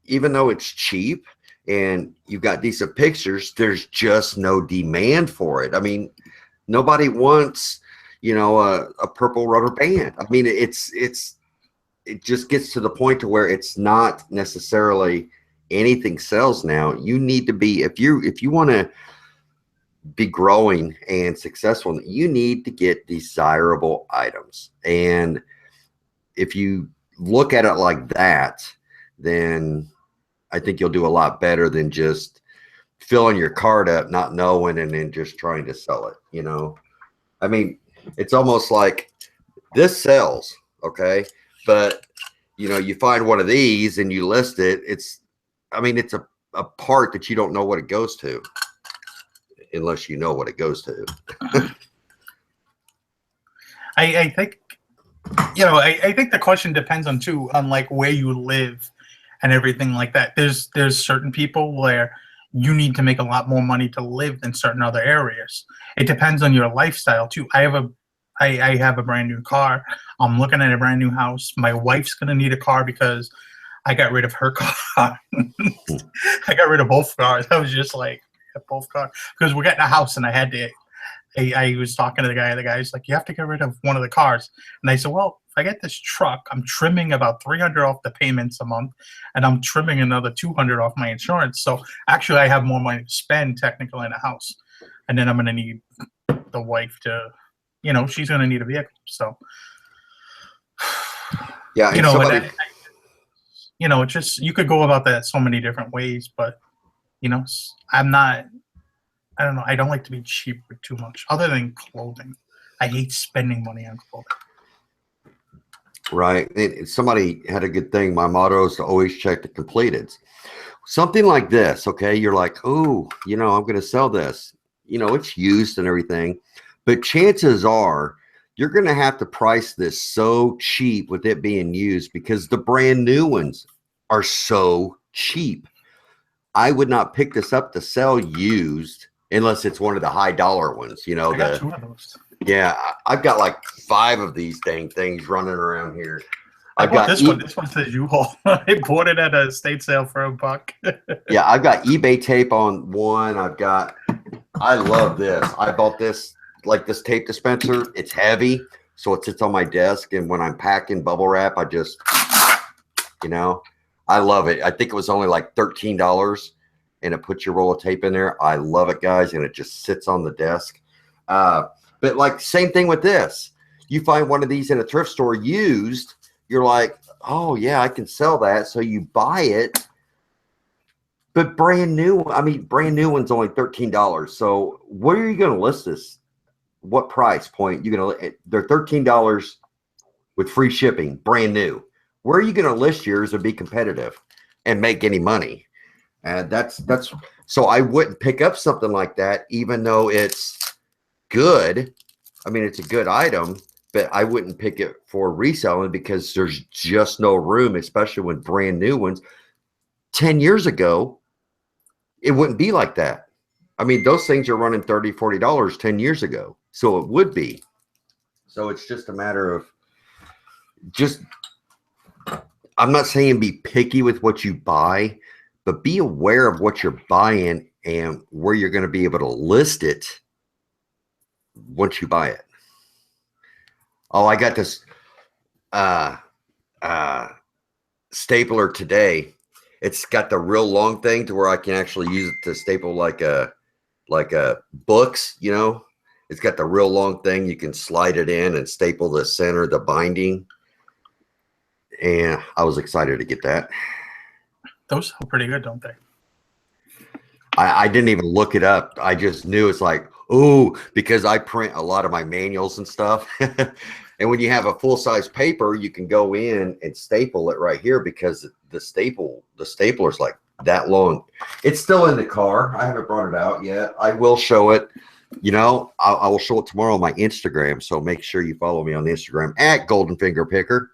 even though it's cheap and you've got decent pictures, there's just no demand for it. I mean, nobody wants, you know, a purple rubber band. I mean, it just gets to the point to where it's not necessarily anything sells now. You need to be, if you want to be growing and successful, you need to get desirable items. And if you look at it like that, then I think you'll do a lot better than just filling your cart up, not knowing, and then just trying to sell it. You know, I mean, it's almost like this sells, okay, but you know, you find one of these and you list it. It's a part that you don't know what it goes to unless you know what it goes to. I think, you know, I think the question depends on like where you live and everything like that. There's certain people where you need to make a lot more money to live than certain other areas. It depends on your lifestyle too. I have I have a brand new car. I'm looking at a brand new house. My wife's gonna need a car because I got rid of her car. I got rid of both cars. I was just like, both cars because we're getting a house, and I had to. I was talking to the guy. The guy's like, "You have to get rid of one of the cars." And I said, "Well, if I get this truck, I'm trimming about 300 off the payments a month, and I'm trimming another 200 off my insurance. So actually, I have more money to spend technically in a house, and then I'm gonna need the wife to, she's gonna need a vehicle. So, Yeah, and somebody. It's just you could go about that so many different ways, but I'm not. I don't know. I don't like to be cheap with too much, other than clothing. I hate spending money on clothing. Right. Somebody had a good thing. My motto is to always check the completeds. Something like this, okay? You're like, oh, I'm going to sell this. It's used and everything. But chances are you're going to have to price this so cheap with it being used because the brand new ones are so cheap. I would not pick this up to sell used unless it's one of the high dollar ones. I got two of those. Yeah, I've got like 5 of these dang things running around here. I bought this one. This one says U-Haul. I bought it at a estate sale for $1. Yeah, I've got eBay tape on one. I love this. I bought this, like this tape dispenser. It's heavy, so it sits on my desk. And when I'm packing bubble wrap, I just, I love it. I think it was only like $13. And it puts your roll of tape in there. I love it, guys. And it just sits on the desk. But like same thing with this. You find one of these in a thrift store used, you're like, oh yeah, I can sell that. So you buy it. But brand new one's only $13. So where are you going to list this? What price point you're going to? They're $13 with free shipping, brand new. Where are you going to list yours and be competitive and make any money? And that's so I wouldn't pick up something like that, even though it's good. I mean, it's a good item, but I wouldn't pick it for reselling because there's just no room, especially when brand new ones. 10 years ago, it wouldn't be like that. I mean, those things are running $30, $40 10 years ago. So it would be. So it's just a matter of I'm not saying be picky with what you buy, but be aware of what you're buying and where you're going to be able to list it once you buy it. Oh, I got this stapler today. It's got the real long thing to where I can actually use it to staple like a books, It's got the real long thing. You can slide it in and staple the center, the binding. And I was excited to get that. Those sound pretty good, don't they? I didn't even look it up. I just knew it's like, oh, because I print a lot of my manuals and stuff. And when you have a full-size paper, you can go in and staple it right here because the stapler's like that long. It's still in the car. I haven't brought it out yet. I will show it. I will show it tomorrow on my Instagram. So make sure you follow me on Instagram at Golden Finger Picker.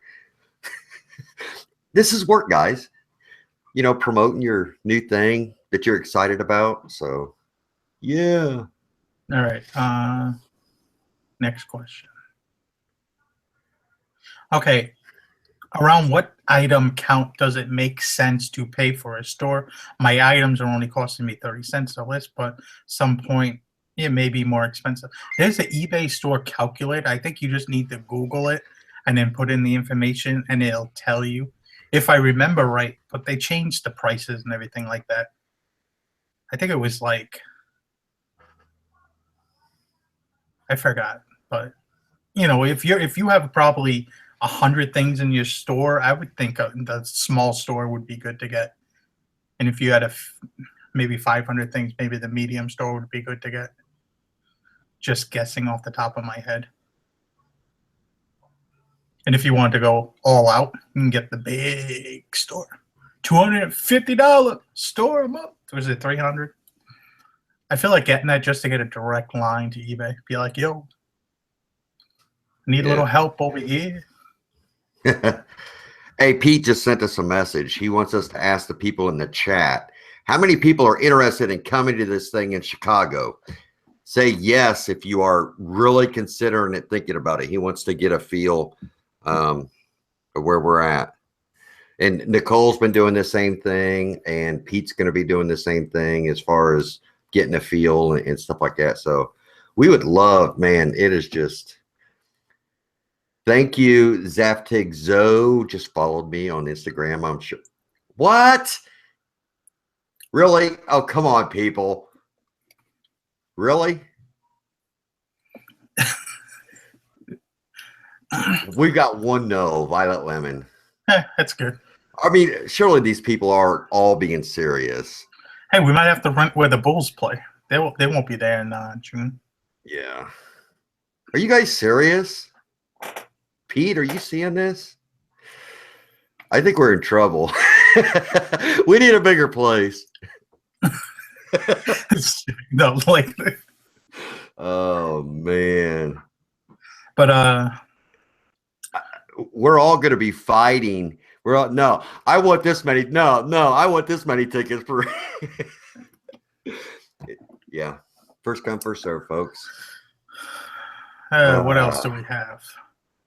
This is work, guys. Promoting your new thing that you're excited about. So, yeah. All right. Next question. Okay. Around what item count does it make sense to pay for a store? My items are only costing me 30 cents a list, but some point it may be more expensive. There's an eBay store calculator. I think you just need to Google it and then put in the information and it'll tell you. If I remember right, but they changed the prices and everything like that. I think it was like, I forgot, but if you have probably 100 things in your store, I would think the small store would be good to get. And if you had maybe 500 things, maybe the medium store would be good to get. Just guessing off the top of my head. And if you want to go all out, you can get the big store. $250 store a month. Was it $300? I feel like getting that just to get a direct line to eBay. Be like, yo, need a little help over here. Hey, Pete just sent us a message. He wants us to ask the people in the chat, how many people are interested in coming to this thing in Chicago? say yes if you are really considering it, thinking about it. He wants to get a feel of where we're at. And Nicole's been doing the same thing, and Pete's going to be doing the same thing as far as getting a feel and stuff like that. So we would love, man, it is just, thank you. Zaftig Zoe just followed me on Instagram, I'm sure. What? Really? Oh, come on, people. Really? We've got one no, Violet Lemon. That's good. I mean, surely these people are all being serious. Hey, we might have to rent where the Bulls play. They won't be there in June. Yeah. Are you guys serious? Pete, are you seeing this? I think we're in trouble. We need a bigger place. No, like. Oh man. But we're all going to be fighting. We're all, no, I want this many. No, I want this many tickets for. Yeah. First come, first serve, folks. what else do we have?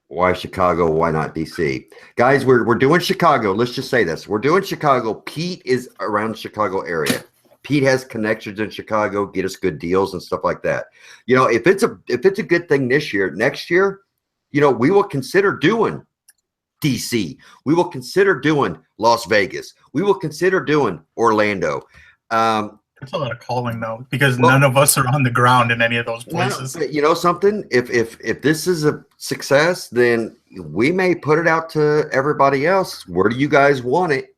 Why Chicago? Why not DC? Guys, we're doing Chicago. Let's just say this. We're doing Chicago. Pete is around Chicago area. Pete has connections in Chicago, get us good deals and stuff like that. You know, if it's a good thing this year, next year, you know, we will consider doing DC. We will consider doing Las Vegas. We will consider doing Orlando. That's a lot of calling though, because none of us are on the ground in any of those places. You know something? If this is a success, then we may put it out to everybody else. Where do you guys want it?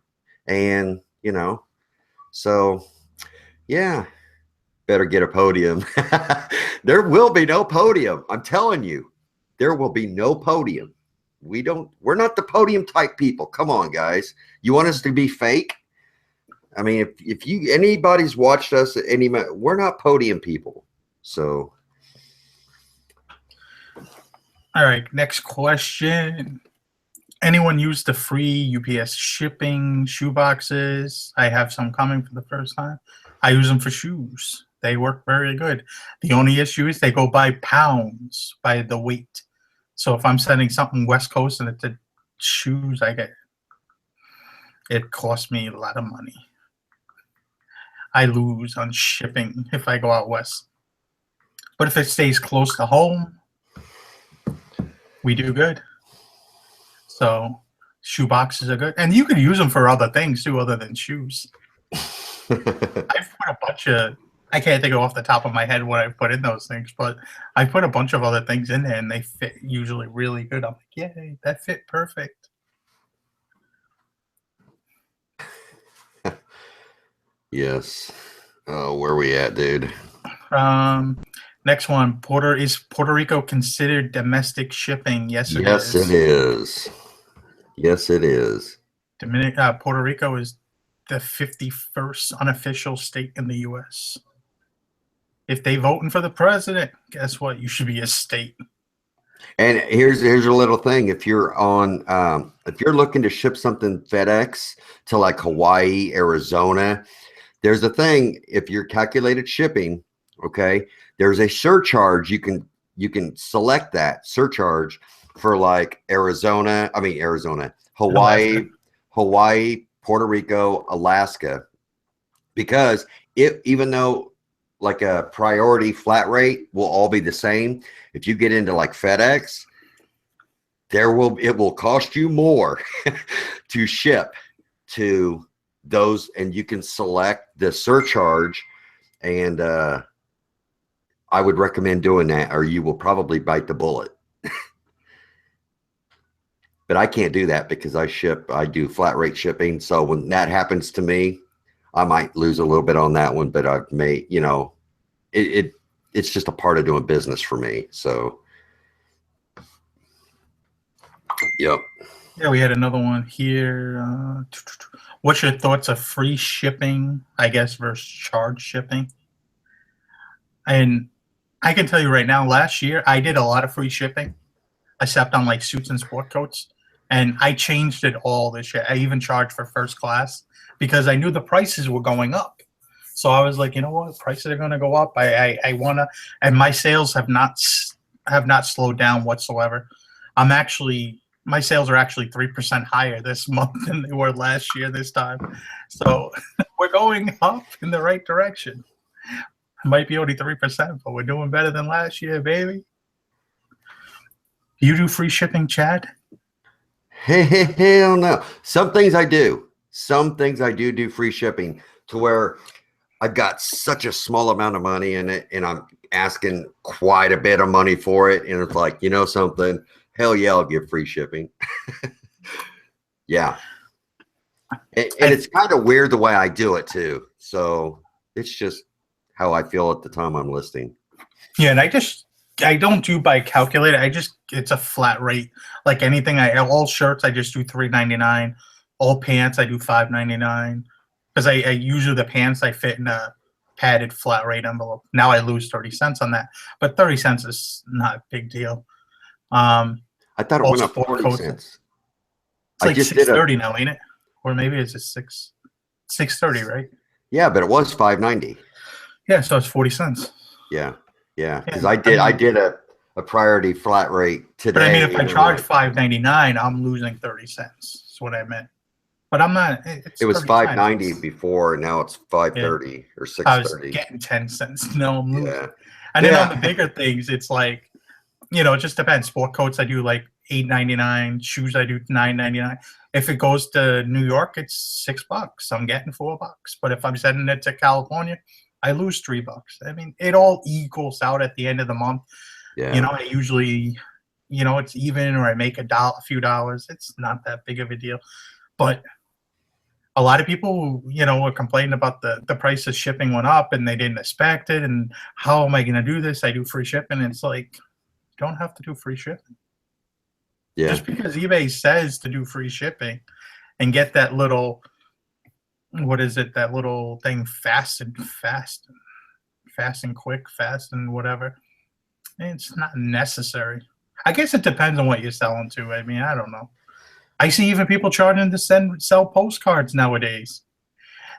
And you know, so yeah, better get a podium. There will be no podium. I'm telling you, there will be no podium. We're not the podium type people. Come on, guys. You want us to be fake? I mean, if anybody's watched us at any, we're not podium people. So, all right, next question. Anyone use the free UPS shipping shoe boxes? I have some coming for the first time. I use them for shoes. They work very good. The only issue is they go by pounds, by the weight. So if I'm sending something West Coast and it's a shoes, it costs me a lot of money. I lose on shipping if I go out west. But if it stays close to home, we do good. So shoe boxes are good. And you could use them for other things too, other than shoes. I've put a bunch of, I can't think off the top of my head what I've put in those things, but I put a bunch of other things in there and they fit usually really good. I'm like, yay, that fit perfect. yes. Oh, where are we at, dude? Next one. Is Puerto Rico considered domestic shipping? Yes, it is. Yes, it is. Yes, it is. Puerto Rico is the 51st unofficial state in the U.S. If they voting for the president, guess what? You should be a state. And here's a little thing. If you're looking to ship something FedEx to like Hawaii, Arizona, there's a thing. If you're calculated shipping, okay, there's a surcharge. You can select that surcharge for like Hawaii, Puerto Rico, Alaska, because even though like a priority flat rate will all be the same, if you get into like FedEx, it will cost you more to ship to those, and you can select the surcharge, and I would recommend doing that, or you will probably bite the bullet. But I can't do that because I do flat rate shipping. So when that happens to me, I might lose a little bit on that one, but I may, you know, it's just a part of doing business for me. So, yep. Yeah, we had another one here. What's your thoughts of free shipping, I guess, versus charge shipping? And I can tell you right now, last year, I did a lot of free shipping, except on like suits and sport coats. And I changed it all this year. I even charged for first class because I knew the prices were going up. So I was like, you know what, prices are going to go up. I want to, and my sales have not slowed down whatsoever. My sales are actually 3% higher this month than they were last year this time. So we're going up in the right direction. It might be only 3%, but we're doing better than last year, baby. You do free shipping, Chad? Hell no. Some things I do. Some things I do free shipping to where I've got such a small amount of money in it and I'm asking quite a bit of money for it. And it's like, you know something? Hell yeah, I'll give free shipping. Yeah. And it's kind of weird the way I do it too. So it's just how I feel at the time I'm listing. Yeah, and I don't do by calculator. It's a flat rate. Like anything, all shirts I just do $3.99. All pants I do $5.99 because I usually the pants I fit in a padded flat rate envelope. Now I lose 30 cents on that, but 30 cents is not a big deal. I thought it went up sport 40 coats, cents. it's like 6.30 now, ain't it? Or maybe it's just 6.30, right? Yeah, but it was $5.90. Yeah, so it's 40 cents. Yeah, because I did a priority flat rate today. But I mean, if I charge $5.99, I'm losing 30 cents. That's what I meant. But I'm not. It was $5.90 before, and now it's $5.30 or $6.30. I was getting 10 cents. No, I'm losing. Yeah. And then on the bigger things, it's like, it just depends. Sport coats I do like $8.99. Shoes I do $9.99. If it goes to New York, it's $6. I'm getting $4. But if I'm sending it to California, I lose $3. I mean, it all equals out at the end of the month. Yeah. I usually, it's even, or I make a few dollars. It's not that big of a deal. But a lot of people, were complaining about the price of shipping went up and they didn't expect it. And how am I going to do this? I do free shipping. It's like, you don't have to do free shipping. Yeah. Just because eBay says to do free shipping and get that little, what is it? That little thing, fast and quick, fast and whatever. It's not necessary. I guess it depends on what you're selling to. I mean, I don't know. I see even people charging to sell postcards nowadays.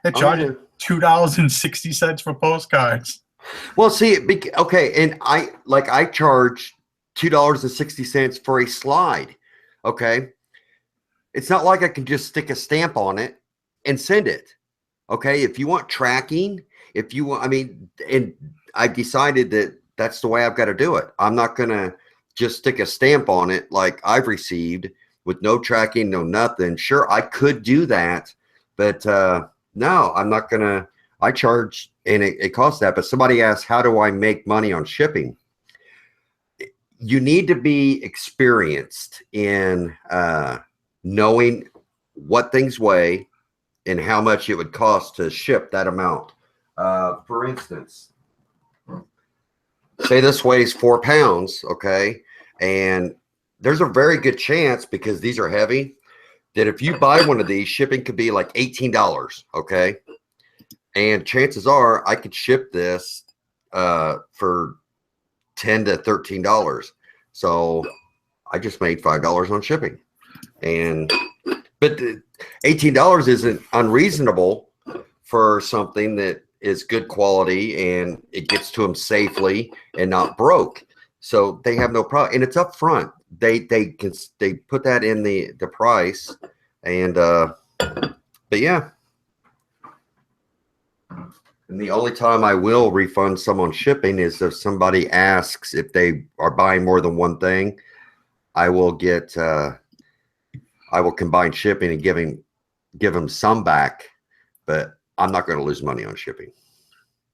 They're charging $2.60 for postcards. Well, see, okay, and I charge $2.60 for a slide. Okay, it's not like I can just stick a stamp on it and send it. Okay, if you want tracking, and I've decided that that's the way I've got to do it. I'm not gonna just stick a stamp on it like I've received with no tracking, no nothing. Sure, I could do that, but no, I'm not gonna. I charge, and it costs that. But somebody asked, how do I make money on shipping? You need to be experienced in knowing what things weigh and how much it would cost to ship that amount. For instance, say this weighs 4 pounds, okay? And there's a very good chance, because these are heavy, that if you buy one of these, shipping could be like $18, okay? And chances are I could ship this for $10 to $13. So I just made $5 on shipping. But $18 isn't unreasonable for something that is good quality and it gets to them safely and not broke. So they have no problem, and it's up front. They put that in the price, and but yeah. And the only time I will refund someone shipping is if somebody asks if they are buying more than one thing. I will combine shipping and give them some back, but I'm not going to lose money on shipping.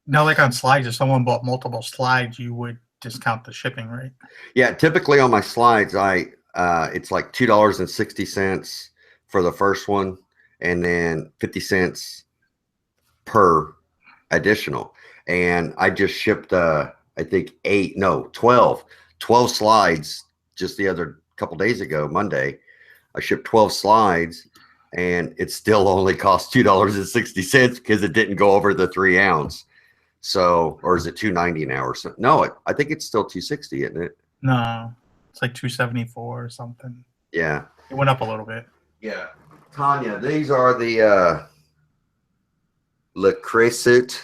Now, like on slides, if someone bought multiple slides, you would discount the shipping, right? Yeah, typically on my slides, it's like $2.60 for the first one, and then 50 cents per additional. And I just shipped I think 12 slides just the other couple days ago, Monday. I shipped 12 slides, and it still only cost $2.60 because it didn't go over the 3 ounce. So, or is it $2.90 now or something? No, I think it's still $2.60, isn't it? No, it's like $2.74 or something. Yeah, it went up a little bit. Yeah, Tanya, these are the Le Cresut.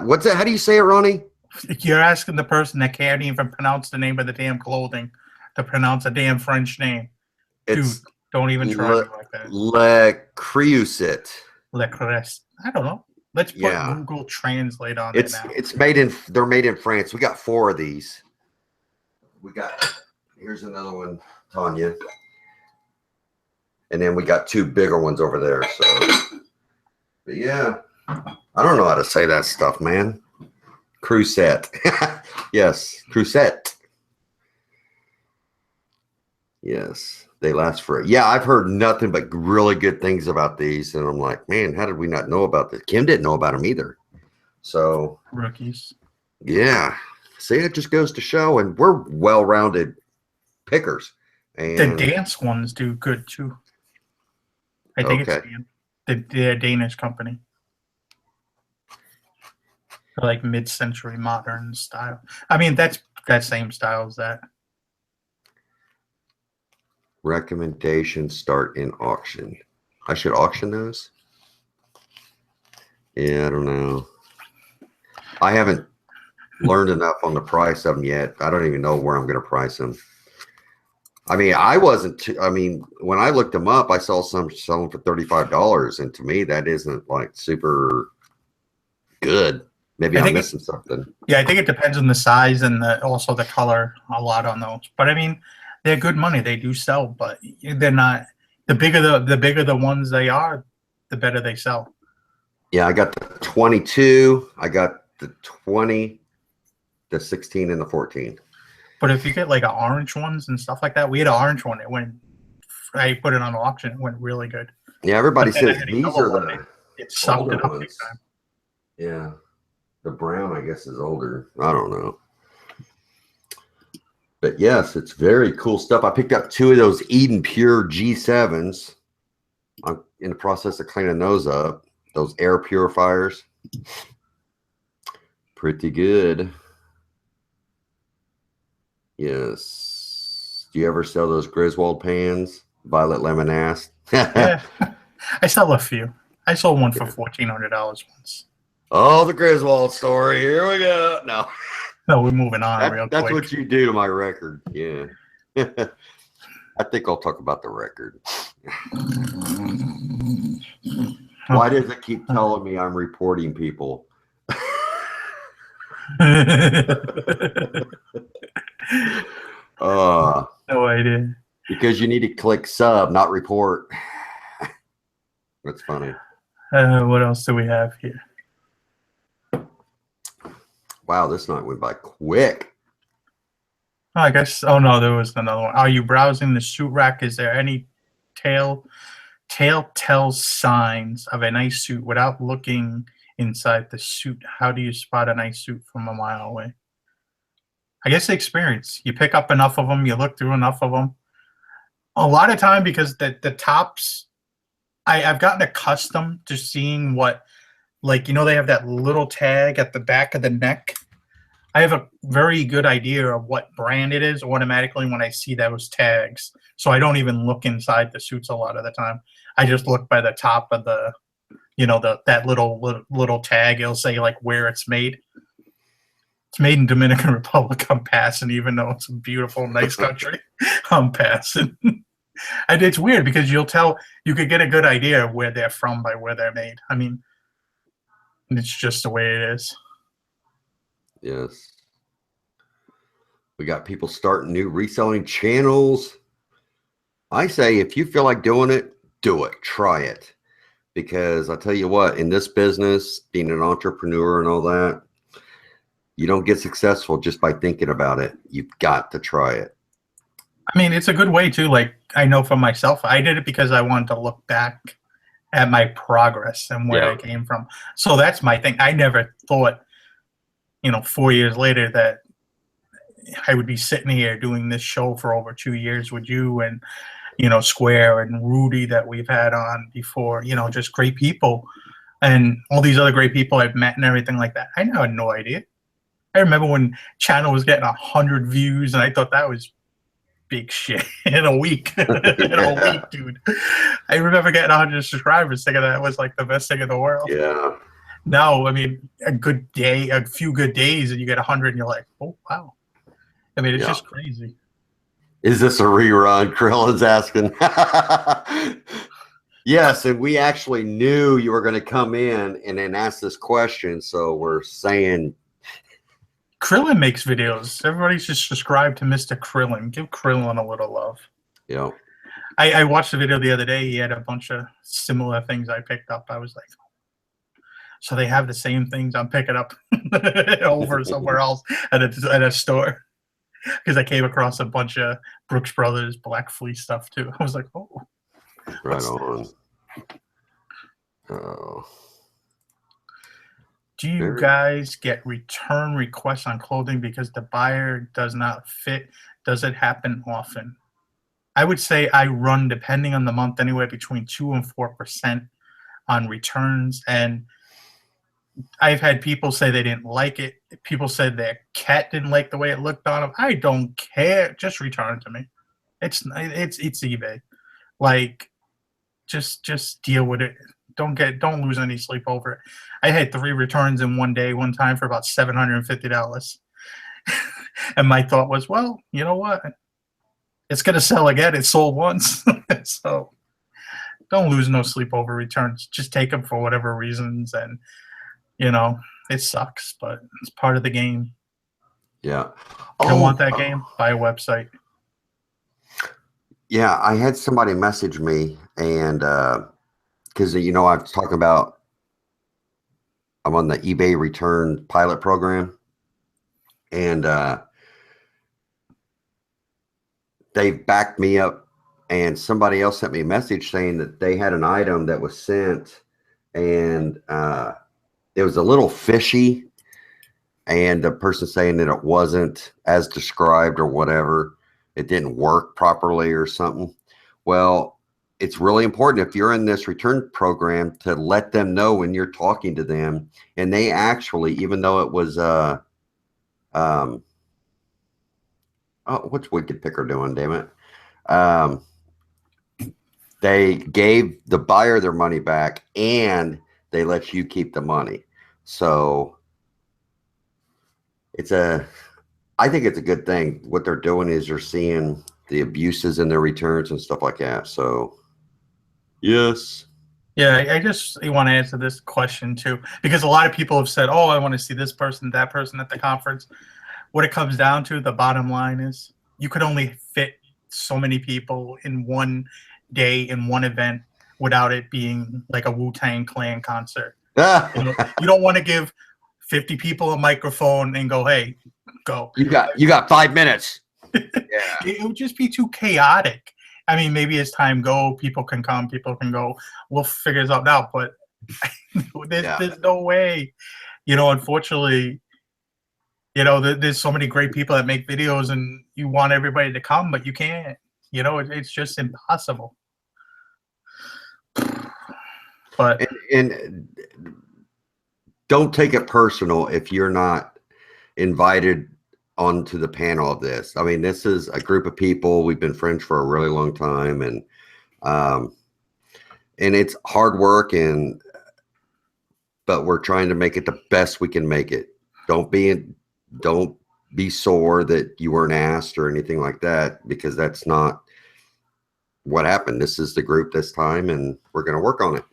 What's that? How do you say it, Ronnie? You're asking the person that can't even pronounce the name of the damn clothing to pronounce a damn French name. Dude, It's don't even try Le, me like that. Le Creuset. Le Crest. I don't know. Let's put Yeah. Google Translate on it now. They're made in France. We got 4 of these. Here's another one, Tanya. And then we got 2 bigger ones over there. So, but yeah, I don't know how to say that stuff, man. Creuset. Yes, Creuset. Yes, they last for. Yeah, I've heard nothing but really good things about these, and I'm like, man, how did we not know about this? Kim didn't know about them either. So Rookies. yeah, see, it just goes to show, and we're well-rounded pickers. And The dance ones do good too. I think it's the Danish company. They're like mid-century modern style. I mean, that's that same style as that. recommendations start in auction. I should auction those. Yeah, I don't know. I haven't learned enough on the price of them yet. I don't even know where I'm going to price them. I mean, when I looked them up, I saw some selling for $35, and to me, that isn't like super good. Maybe I'm missing something. Yeah, I think it depends on the size and also the color a lot on those. But I mean, they're good money. They do sell, but they're not. The bigger the ones they are, the better they sell. Yeah, I got the 22. I got the 20, the 16, and the 14. But if you get like orange ones and stuff like that, we had an orange one. I put it on auction. It went really good. Yeah, everybody says these are the it sucked it up ones. Yeah, the brown, I guess, is older. I don't know. But yes, it's very cool stuff. I picked up 2 of those Eden Pure G7s. I'm in the process of cleaning those up. Those air purifiers. Pretty good. Yes. Do you ever sell those Griswold pans? Violet Lemon asked. Yeah. I sell a few. I sold one for $1,400 once. Oh, the Griswold story. Here we go. No. No, we're moving on real quick. That's what you do to my record. Yeah. I think I'll talk about the record. Why does it keep telling me I'm reporting people? No idea. Because you need to click sub, not report. That's funny. What else do we have here? Wow, this night went by quick. Oh, I guess. Oh no, there was another one. Are you browsing the suit rack? Is there any telltale signs of a nice suit without looking inside the suit? How do you spot a nice suit from a mile away? I guess the experience. You pick up enough of them. You look through enough of them. A lot of time, because the tops, I've gotten accustomed to seeing what, like, you know, they have that little tag at the back of the neck. I have a very good idea of what brand it is automatically when I see those tags. So I don't even look inside the suits a lot of the time. I just look by the top of the, you know, that little tag. It'll say like where it's made. It's made in Dominican Republic. I'm passing, even though it's a beautiful, nice country. I'm passing. And it's weird because you could get a good idea of where they're from by where they're made. I mean, it's just the way it is. Yes. We got people starting new reselling channels. I say, if you feel like doing it, do it. Try it. Because I tell you what, in this business, being an entrepreneur and all that, you don't get successful just by thinking about it. You've got to try it. I mean, it's a good way too. Like, I know for myself, I did it because I wanted to look back at my progress and where I came from. So that's my thing. I never thought, 4 years later that I would be sitting here doing this show for over 2 years with you and, Square and Rudy that we've had on before, just great people and all these other great people I've met and everything like that. I had no idea. I remember when channel was getting 100 views and I thought that was big shit in a week. In a week, dude. I remember getting 100 subscribers, thinking that was like the best thing in the world. Yeah. Now, I mean, a good day, a few good days, and you get 100, and you're like, oh wow. I mean, it's just crazy. Is this a rerun? Krillin's asking. Yes, and we actually knew you were going to come in and then ask this question, so we're saying. Krillin makes videos. Everybody should subscribe to Mr. Krillin. Give Krillin a little love. Yeah. I watched the video the other day. He had a bunch of similar things I picked up. I was like, so they have the same things I'm picking up over somewhere else at a store. Because I came across a bunch of Brooks Brothers Black Fleece stuff too. I was like, oh. Right on. Oh. Do you guys get return requests on clothing because the buyer does not fit? Does it happen often? I would say I run, depending on the month, anywhere between 2 and 4% on returns. And I've had people say they didn't like it. People said their cat didn't like the way it looked on them. I don't care. Just return it to me. It's eBay. Like, just deal with it. Don't lose any sleep over it. I had 3 returns in one day, one time for about $750. And my thought was, well, you know what? It's gonna sell again. It sold once. So don't lose no sleep over returns. Just take them for whatever reasons, and you know, it sucks, but it's part of the game. Yeah. You don't want that game? Buy a website. Yeah, I had somebody message me, and because I was talking about I'm on the eBay return pilot program, and they backed me up, and somebody else sent me a message saying that they had an item that was sent, and it was a little fishy, and the person saying that it wasn't as described or whatever. It didn't work properly or something. Well, it's really important if you're in this return program to let them know when you're talking to them. And they actually, even though it was what's Wicked Picker doing, damn it? They gave the buyer their money back and they let you keep the money. So I think it's a good thing. What they're doing is you're seeing the abuses in their returns and stuff like that. So, yes. Yeah, I just want to answer this question too, because a lot of people have said, oh, I want to see this person, that person at the conference. What it comes down to, the bottom line is you could only fit so many people in one day in one event without it being like a Wu-Tang Clan concert. You don't want to give 50 people a microphone and go, hey, go. You got 5 minutes. Yeah. It would just be too chaotic. I mean, maybe as time go, people can come, people can go. We'll figure this out now, but there's no way. Unfortunately, there's so many great people that make videos, and you want everybody to come, but you can't. It's just impossible. But and don't take it personal if you're not invited onto the panel of this. I mean, this is a group of people. We've been friends for a really long time, and it's hard work, but we're trying to make it the best we can make it. Don't be sore that you weren't asked or anything like that, because that's not what happened. This is the group this time, and we're going to work on it.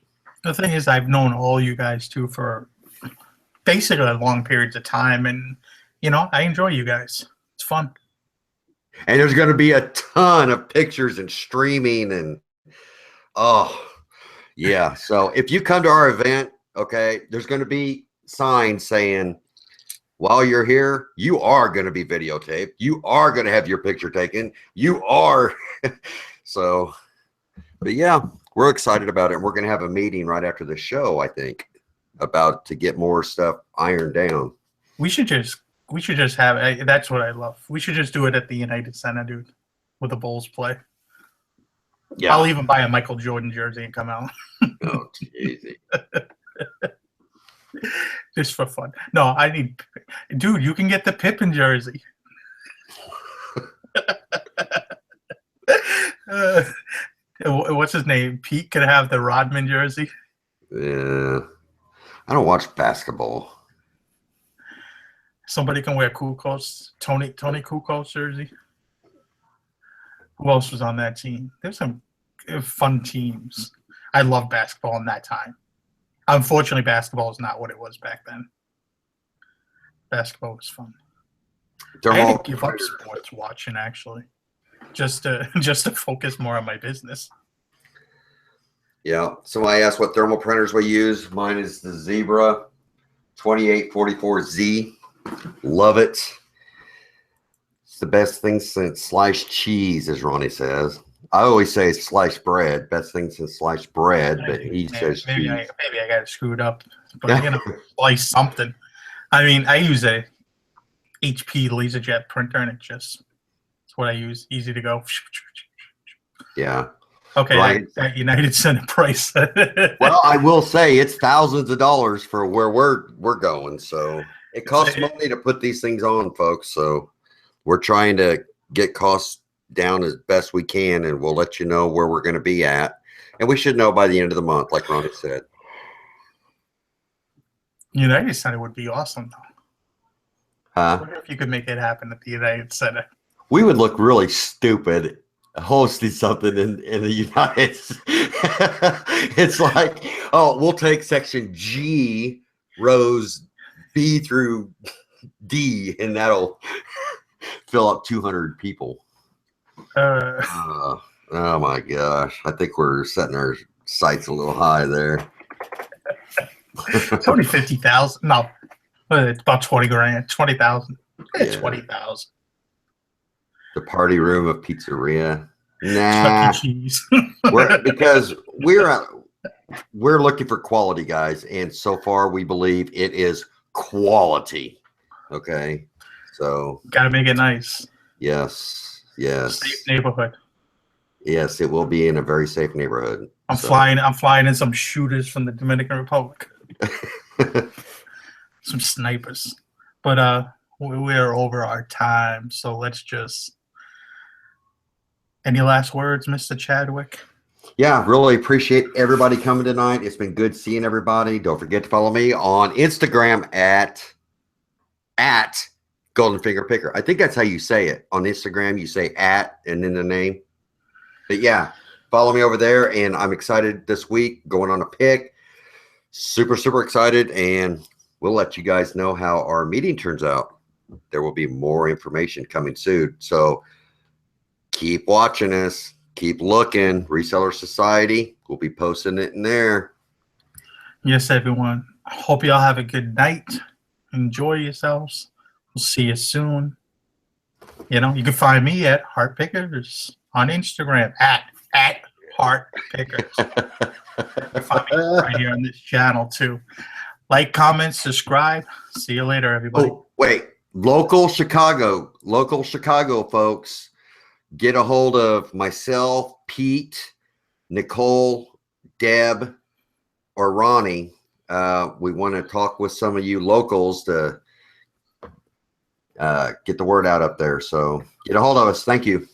The thing is, I've known all you guys too for basically long periods of time, and I enjoy you guys. It's fun. And there's going to be a ton of pictures and streaming, and yeah. So if you come to our event, okay, there's going to be signs saying, while you're here, you are going to be videotaped. You are going to have your picture taken. You are. So, but yeah, we're excited about it. And we're going to have a meeting right after the show, I think, to get more stuff ironed down. We should just have, that's what I love. We should just do it at the United Center, dude, with the Bulls play. Yeah. I'll even buy a Michael Jordan jersey and come out. Oh, easy. Just for fun. No, dude, you can get the Pippen jersey. Uh, what's his name? Pete could have the Rodman jersey. Yeah. I don't watch basketball. Somebody can wear Kukoc, Tony Kukoc jersey. Who else was on that team? There's some fun teams. I love basketball in that time. Unfortunately, basketball is not what it was back then. Basketball was fun. I had to give up sports watching actually, just to focus more on my business. Yeah. Somebody asked what thermal printers we use. Mine is the Zebra 2844Z. Love it. It's the best thing since sliced cheese, as Ronnie says. I always say sliced bread. Best thing since sliced bread, but he says cheese. Maybe I got it screwed up, but slice something. I mean, I use a HP LaserJet printer, and it's what I use. Easy to go. Yeah. Okay, right. That United Center price. Well, I will say it's thousands of dollars for where we're going. So it costs money to put these things on, folks. So we're trying to get costs down as best we can, and we'll let you know where we're going to be at. And we should know by the end of the month, like Ronnie said. United Center would be awesome, though. Huh? I wonder if you could make it happen at the United Center. We would look really stupid hosting something in the United States. It's like, oh, we'll take section G, rows B through D, and that'll fill up 200 people. Oh my gosh. I think we're setting our sights a little high there. It's only 50,000. No, it's about 20 grand, 20,000. It's 20,000. The party room of pizzeria. Nah. Chuck E. Cheese. Because we're looking for quality, guys, and so far we believe it is quality. Okay. So gotta make it nice. Yes. Safe neighborhood. Yes, it will be in a very safe neighborhood. I'm flying in some shooters from the Dominican Republic. Some snipers. But we're over our time, so let's just any last words, Mr. Chadwick? Yeah, really appreciate everybody coming tonight. It's been good seeing everybody. Don't forget to follow me on Instagram at Golden Finger Picker. I think that's how you say it. On Instagram, you say at and then the name. But yeah, follow me over there, and I'm excited this week going on a pick. Super excited, and we'll let you guys know how our meeting turns out. There will be more information coming soon. So keep watching us. Keep looking. Reseller Society. We'll be posting it in there. Yes, everyone. I hope y'all have a good night. Enjoy yourselves. We'll see you soon. You know, you can find me at Hart Pickers on Instagram at Hart Pickers. You can find me right here on this channel too. Like, comment, subscribe. See you later, everybody. Oh, wait. Local Chicago, folks. Get a hold of myself, Pete, Nicole, Deb, or Ronnie. We want to talk with some of you locals to get the word out up there. So get a hold of us. Thank you.